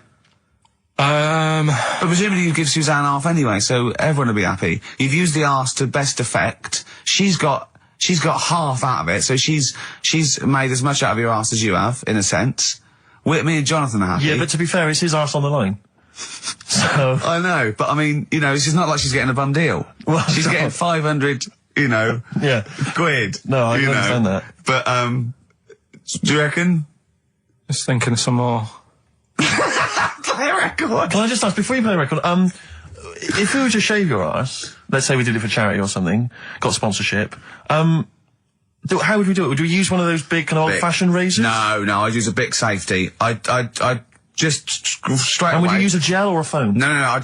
But presumably you give Suzanne half anyway, so everyone will be happy. You've used the arse to best effect. She's got half out of it, so she's made as much out of your arse as you have, in a sense. Me and Jonathan are happy. Yeah, but to be fair, it's his arse on the line. So... I know, but I mean, it's not like she's getting a bum deal. Well, she's no. getting 500, Yeah. quid. No, I can understand that. But, do you reckon? Just thinking of some more. Play a record. Can I just ask, before you play the record, if we were to shave your arse, let's say we did it for charity or something, got sponsorship, how would we do it? Would we use one of those big kind of old-fashioned razors? No, I'd use a Bic Safety. I'd just straight away. And would you use a gel or a foam? No, I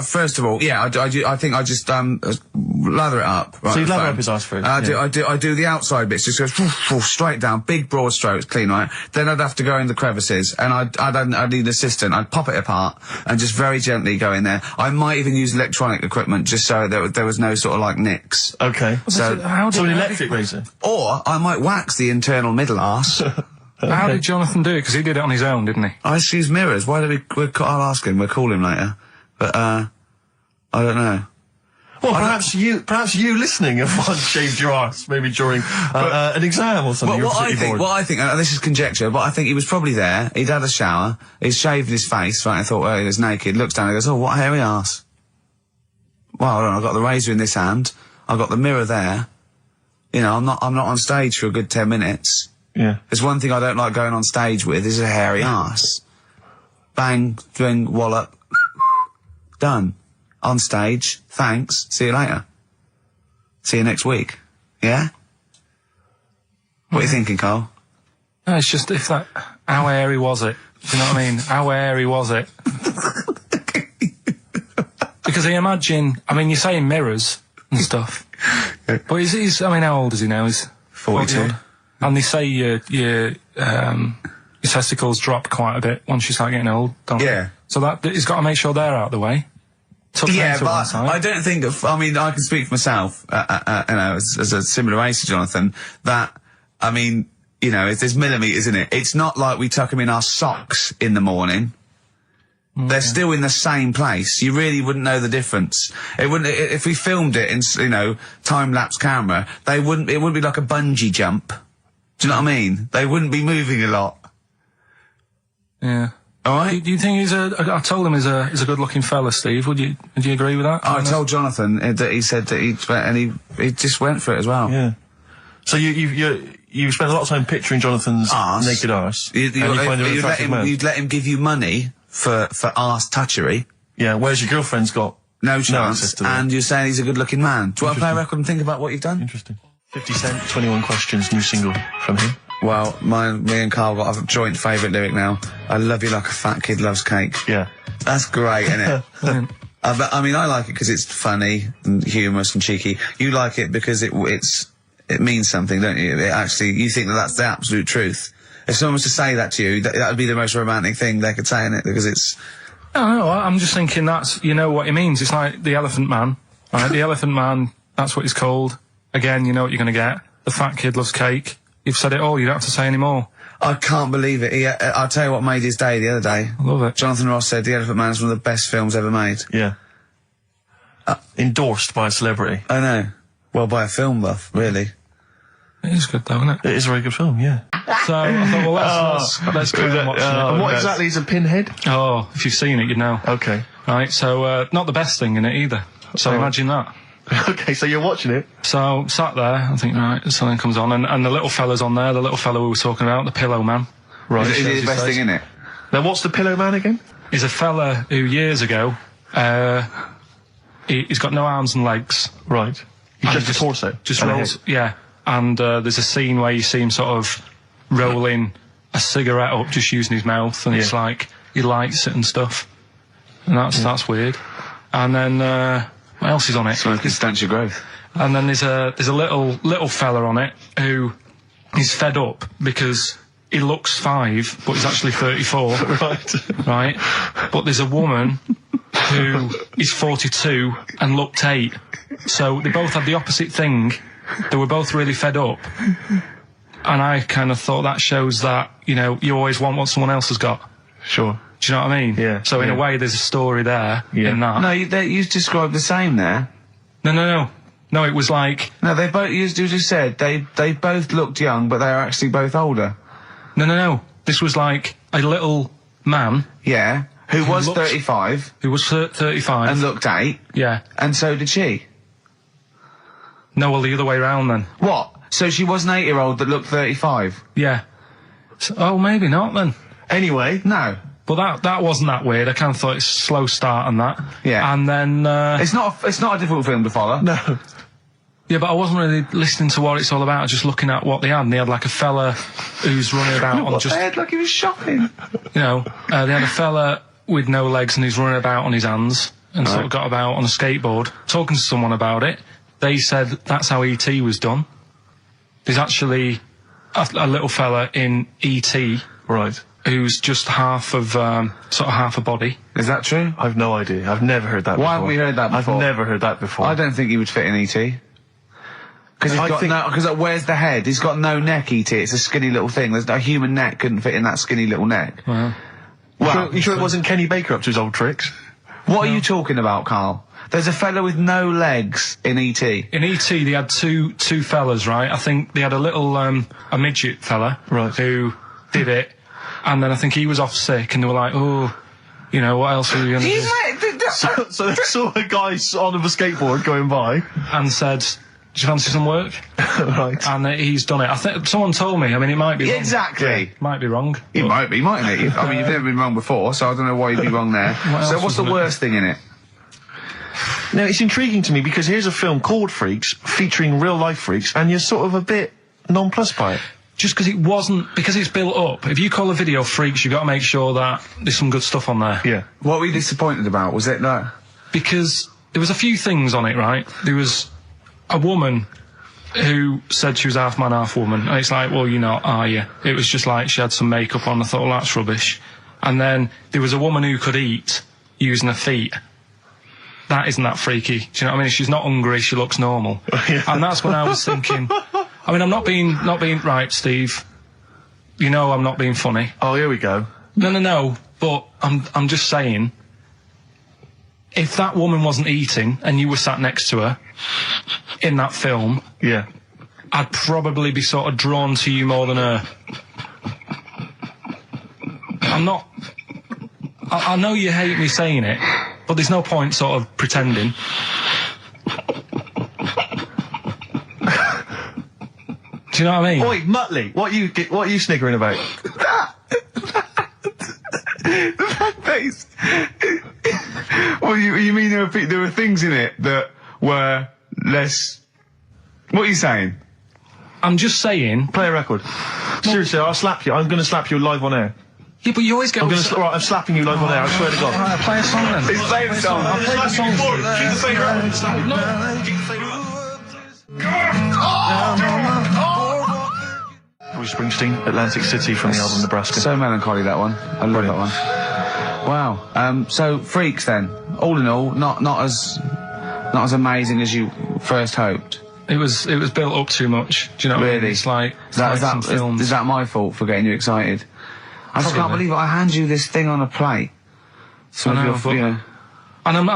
first of all, yeah, I think I just, lather it up. Right, So you the lather foam. up his arse first? I do the outside bits, just goes straight down, big broad strokes, clean, right? Then I'd have to go in the crevices, and I'd need an assistant. I'd pop it apart, and just very gently go in there. I might even use electronic equipment, just so there was no sort of nicks. Okay. So an electric razor? Or I might wax the internal middle arse. How did Jonathan do it? Because he did it on his own, didn't he? I use mirrors. Why don't I'll ask him. We'll call him later. But, I don't know. Well, perhaps you listening have once shaved your arse, maybe during an exam or something. What I think, and this is conjecture, but I think he was probably there, he'd had a shower, he'd shaved his face, right, I thought, he was naked, looks down and goes, oh, what a hairy arse. well, hold on, I've got the razor in this hand, I've got the mirror there. You know, I'm not on stage for a good 10 minutes. Yeah. There's one thing I don't like going on stage with is a hairy ass. Bang, drink, wallop, done. On stage, thanks, see you later. See you next week. Yeah? What are you thinking, Karl? No, it's just how hairy was it? Do you know what I mean? How hairy was it? Because I imagine, you say mirrors and stuff, but he's how old is he now? He's 42. And they say your testicles drop quite a bit once you start getting old, don't they? Yeah. So he's got to make sure they're out of the way. Yeah, but I don't think I can speak for myself, as a similar age to Jonathan, that, there's millimetres in it. It's not like we tuck them in our socks in the morning. They're still in the same place. You really wouldn't know the difference. It wouldn't, if we filmed it in, time-lapse camera, it wouldn't be like a bungee jump. Do you know what I mean? They wouldn't be moving a lot. Yeah. Alright? Do you think I told him he's a good-looking fella, Steve. Would you agree with that? I told Jonathan that he said that he just went for it as well. Yeah. So you spent a lot of time picturing Jonathan's naked arse. You'd let him give you money for arse touchery. Yeah, whereas your girlfriend's got no chance, and you're saying he's a good-looking man. Do you want to play a record and think about what you've done? Interesting. 50 Cent, 21 Questions, new single from him. Well, me and Karl got a joint favourite lyric now. I love you like a fat kid loves cake. Yeah. That's great, isn't it? I like it because it's funny and humorous and cheeky. You like it because it means something, don't you? You think that's the absolute truth. If someone was to say that to you, that would be the most romantic thing they could say in it, because it's... No, I'm just thinking you know what it means. It's like the Elephant Man, right? The Elephant Man, that's what he's called. Again, you know what you're going to get. The fat kid loves cake. You've said it all, you don't have to say any more. I can't believe it. I'll tell you what made his day the other day. I love it. Jonathan Ross said The Elephant Man is one of the best films ever made. Yeah. Endorsed by a celebrity. I know. Well, by a film buff, really. It is good, though, isn't it? It is a very good film, yeah. So I thought, well, let's go and watch it. And what exactly is a pinhead? Oh, if you've seen it, you'd know. Okay. Right, so not the best thing in it either. So imagine that. Okay, so you're watching it. So sat there, I think, right, something comes on, and the little fella's on there, the little fella we were talking about, the Pillow Man. Right. Is it the best thing in it? Now, what's the Pillow Man again? He's a fella who years ago, he's got no arms and legs. Right. He's just a torso. Just rolls, yeah. And there's a scene where you see him sort of rolling a cigarette up, just using his mouth, and it's like he lights it and stuff. And that's weird. And then what else is on it? Smoking stunts your growth. And then there's a little fella on it who is fed up because he looks 5, but he's actually 34. Right. But there's a woman who is 42 and looked 8. So they both had the opposite thing. They were both really fed up. And I kind of thought that shows that, you always want what someone else has got. Sure. Do you know what I mean? Yeah. So in a way, there's a story there in that. No, you described the same there. No. No, it was like... No, they both, you just said, they both looked young, but they are actually both older. No. This was like a little man. Yeah. Who was 35. Who was 35. And looked 8. Yeah. And so did she. No, well, the other way around then. What? So she was an 8-year-old that looked 35? Yeah. So, maybe not then. Anyway. No. But that wasn't that weird. I kind of thought it's a slow start on that. Yeah. And then... It's not a difficult film to follow. No. Yeah, but I wasn't really listening to what it's all about, just looking at what they had. And they had like a fella who's running about on just... They had like he was shopping. They had a fella with no legs and he's running about on his hands and sort of got about on a skateboard, talking to someone about it. They said that's how E.T. was done. There's actually a little fella in E.T. Right. Who's just half of, sort of half a body. Is that true? I've no idea. I've never heard that before. Why haven't we heard that before? I've never heard that before. I don't think he would fit in E.T. Because where's the head? He's got no neck, E.T. It's a skinny little thing. There's a human neck couldn't fit in that skinny little neck. Well, you sure it wasn't Kenny Baker up to his old tricks? What are you talking about, Karl? There's a fella with no legs in E.T. In E.T. they had two fellas, right? I think they had a little, a midget fella. Right. Who did it. And then I think he was off sick and they were like, what else are we going to do? So they saw a guy on a skateboard going by. and said, "Do you fancy some work?" Right. And he's done it. I think someone told me. I mean, it might be wrong. Exactly. Might be wrong. It might be, mightn't it? I mean, you've never been wrong before, so I don't know why you'd be wrong there. else So what's the was in it? worst thing in it? Now, it's intriguing to me because here's a film called Freaks, featuring real-life freaks, and you're sort of a bit nonplussed by it. Just because it wasn't, because it's built up. If you call a video Freaks, you've got to make sure that there's some good stuff on there. Yeah. What were you disappointed about? Was it that? Because there was a few things on it, right? There was a woman who said she was half man, half woman. And it's like, well, you're not, are you? It was just like she had some makeup on. I thought, well, that's rubbish. And then there was a woman who could eat using her feet. That isn't that freaky. Do you know what I mean? She's not hungry, she looks normal. And that's when I was thinking, I mean, I'm not being right, Steve. You know I'm not being funny. Oh, here we go. No, but I'm just saying, if that woman wasn't eating and you were sat next to her in that film, Yeah. I'd probably be sort of drawn to you more than her. I'm not... I know you hate me saying it, but there's no point sort of pretending. Do you know what I mean? Oi, Muttley, what are you sniggering about? That face. Well, you mean there were things in it that were less... What are you saying? I'm just saying... Play a record. Seriously, I'll slap you. I'm going to slap you live on air. Yeah, but you always get... Right, I'm slapping you live on air, I swear to God. Alright, play a song then. It's playing the song. I'll play the song. Keep the finger up. Bruce Springsteen, Atlantic City from the album Nebraska. So melancholy, that one. I love that one. Wow. So Freaks then. All in all, not as amazing as you first hoped. It was built up too much. Do you know what I mean? Really? It's like Is some films. that my fault for getting you excited? I just can't believe it. I hand you this thing on a plate. So I know, if but- you're, you know, And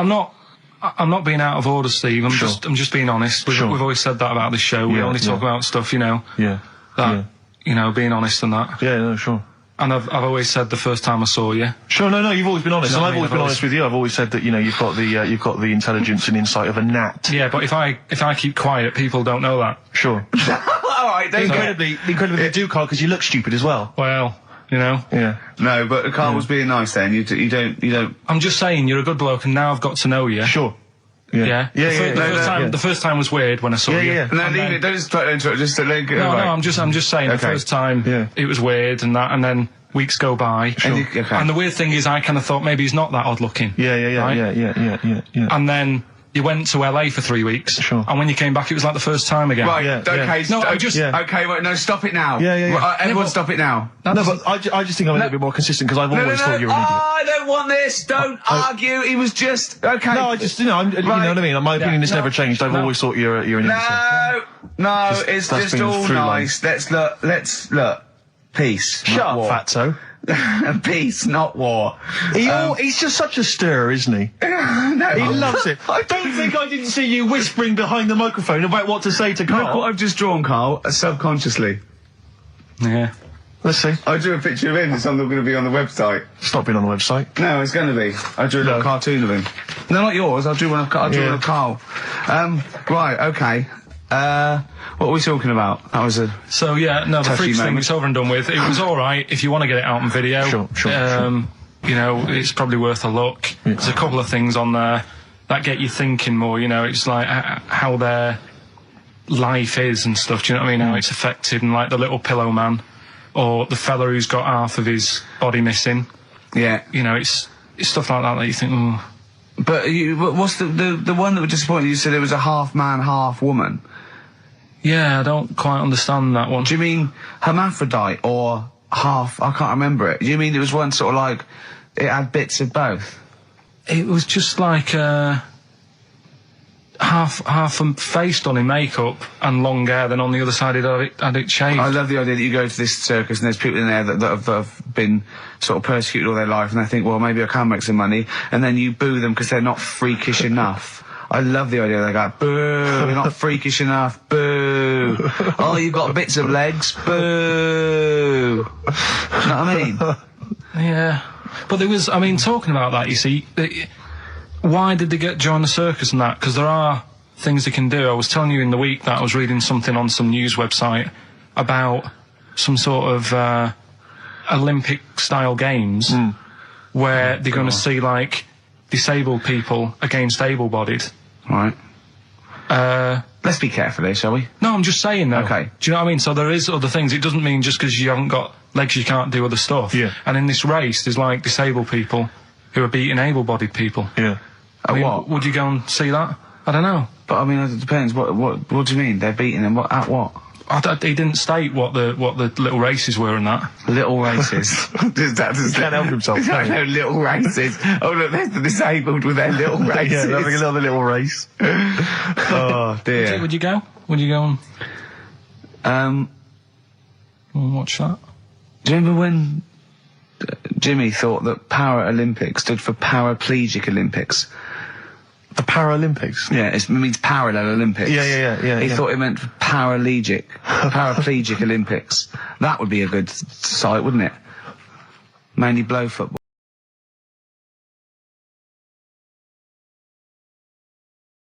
I'm not being out of order, Steve. I'm just being honest. We've always said that about this show. We Yeah, only talk yeah. about stuff, you know, Yeah. that you know, being honest and that. Yeah, no, sure. And I've always said the first time I saw you. Sure, no, you've always been honest, You know and I've what I always mean? been honest with you. I've always said that, you know, you've got the intelligence and insight of a gnat. Yeah, but if I keep quiet, people don't know that. Sure. all right, don't incredibly you do, Carl, because you look stupid as well. Well, you know. Yeah. No, but Karl was being nice then. You don't. I'm just saying you're a good bloke, and now I've got to know you. Sure. Yeah. The first time was weird when I saw you. Yeah. No, And leave then- it. Don't just try to interrupt. Just to let it go. No, right. I'm just saying the Okay. first time it was weird and that, and then weeks go by. And you- okay. And the weird thing is, I kind of thought maybe he's not that odd looking. Yeah. Right? Yeah. And then you went to LA for 3 weeks. Sure. And when you came back, it was like the first time again. Right. Yeah, Okay. yeah. No, I'm just- Yeah. Okay. Wait. No. Stop it now. Yeah. Right, everyone, but- stop it now. That No, doesn't- but I just think I'm a little bit more consistent because I've always thought you were an idiot. I don't want this. Don't argue. He was just okay. No, I just, you know, you know what I mean? My opinion has no, never changed. I've no. always thought you're an idiot. No, Just- it's that's just been all through nice. Let's look. Peace. Shut not up, war. fatso. Peace, not war. He's just such a stir, isn't he? No, He loves it. I don't think I didn't see you whispering behind the microphone about what to say to Look what Carl. I've just drawn, Karl, subconsciously. Yeah. Let's see. I drew a picture of him. It's going to be on the website. It's not been on the website. No, it's going to be. I drew a little cartoon of him. No, not yours. I drew one of Karl. Right. Okay. What were we talking about? That was a. So yeah, no, the Touchy Freaks thing moment. is over and done with. It was all right if you want to get it out on video. Sure. You know, it's probably worth a look. There's a couple of things on there that get you thinking more. You know, it's like how their life is and stuff. Do you know what I mean? How it's affected, and like the little pillow man, or the fella who's got half of his body missing. Yeah. You know, it's stuff like that you think, oh. But what's the one that was disappointing? You said it was a half man, half woman. Yeah, I don't quite understand that one. Do you mean hermaphrodite or half? I can't remember it. Do you mean it was one sort of like it had bits of both? It was just like half a face done in makeup and long hair, then on the other side it had it shaved. I love the idea that you go to this circus and there's people in there that have been sort of persecuted all their life, and they think, well, maybe I can make some money, and then you boo them because they're not freakish enough. I love the idea they go, boo, you're not freakish enough, boo. Oh, you've got bits of legs, boo. You know what I mean? Yeah. But there was, I mean, talking about that, you see, why did they join the circus and that? Because there are things they can do. I was telling you in the week that I was reading something on some news website about some sort of Olympic-style games where they're going to see, like, disabled people against able-bodied. Right. Let's be careful here, shall we? No, I'm just saying, though. Okay. Do you know what I mean? So there is other things. It doesn't mean just because you haven't got legs you can't do other stuff. Yeah. And in this race, there's, like, disabled people who are beating able-bodied people. Yeah. I mean, what? Would you go and see that? I don't know. But, I mean, it depends. What do you mean? They're beating them? At what? He didn't state what the little races were and that. Little races. He can't help himself. No, little races. Oh, look, there's the disabled with their little races. Yeah, they're having another little race. Oh, dear. Would you go? Would you go and watch that? Do you remember when Jimmy thought that Paralympics stood for Paraplegic Olympics? The Paralympics? Yeah, it means parallel Olympics. Yeah. He thought it meant paraplegic Olympics. That would be a good site, wouldn't it? Mainly blow football.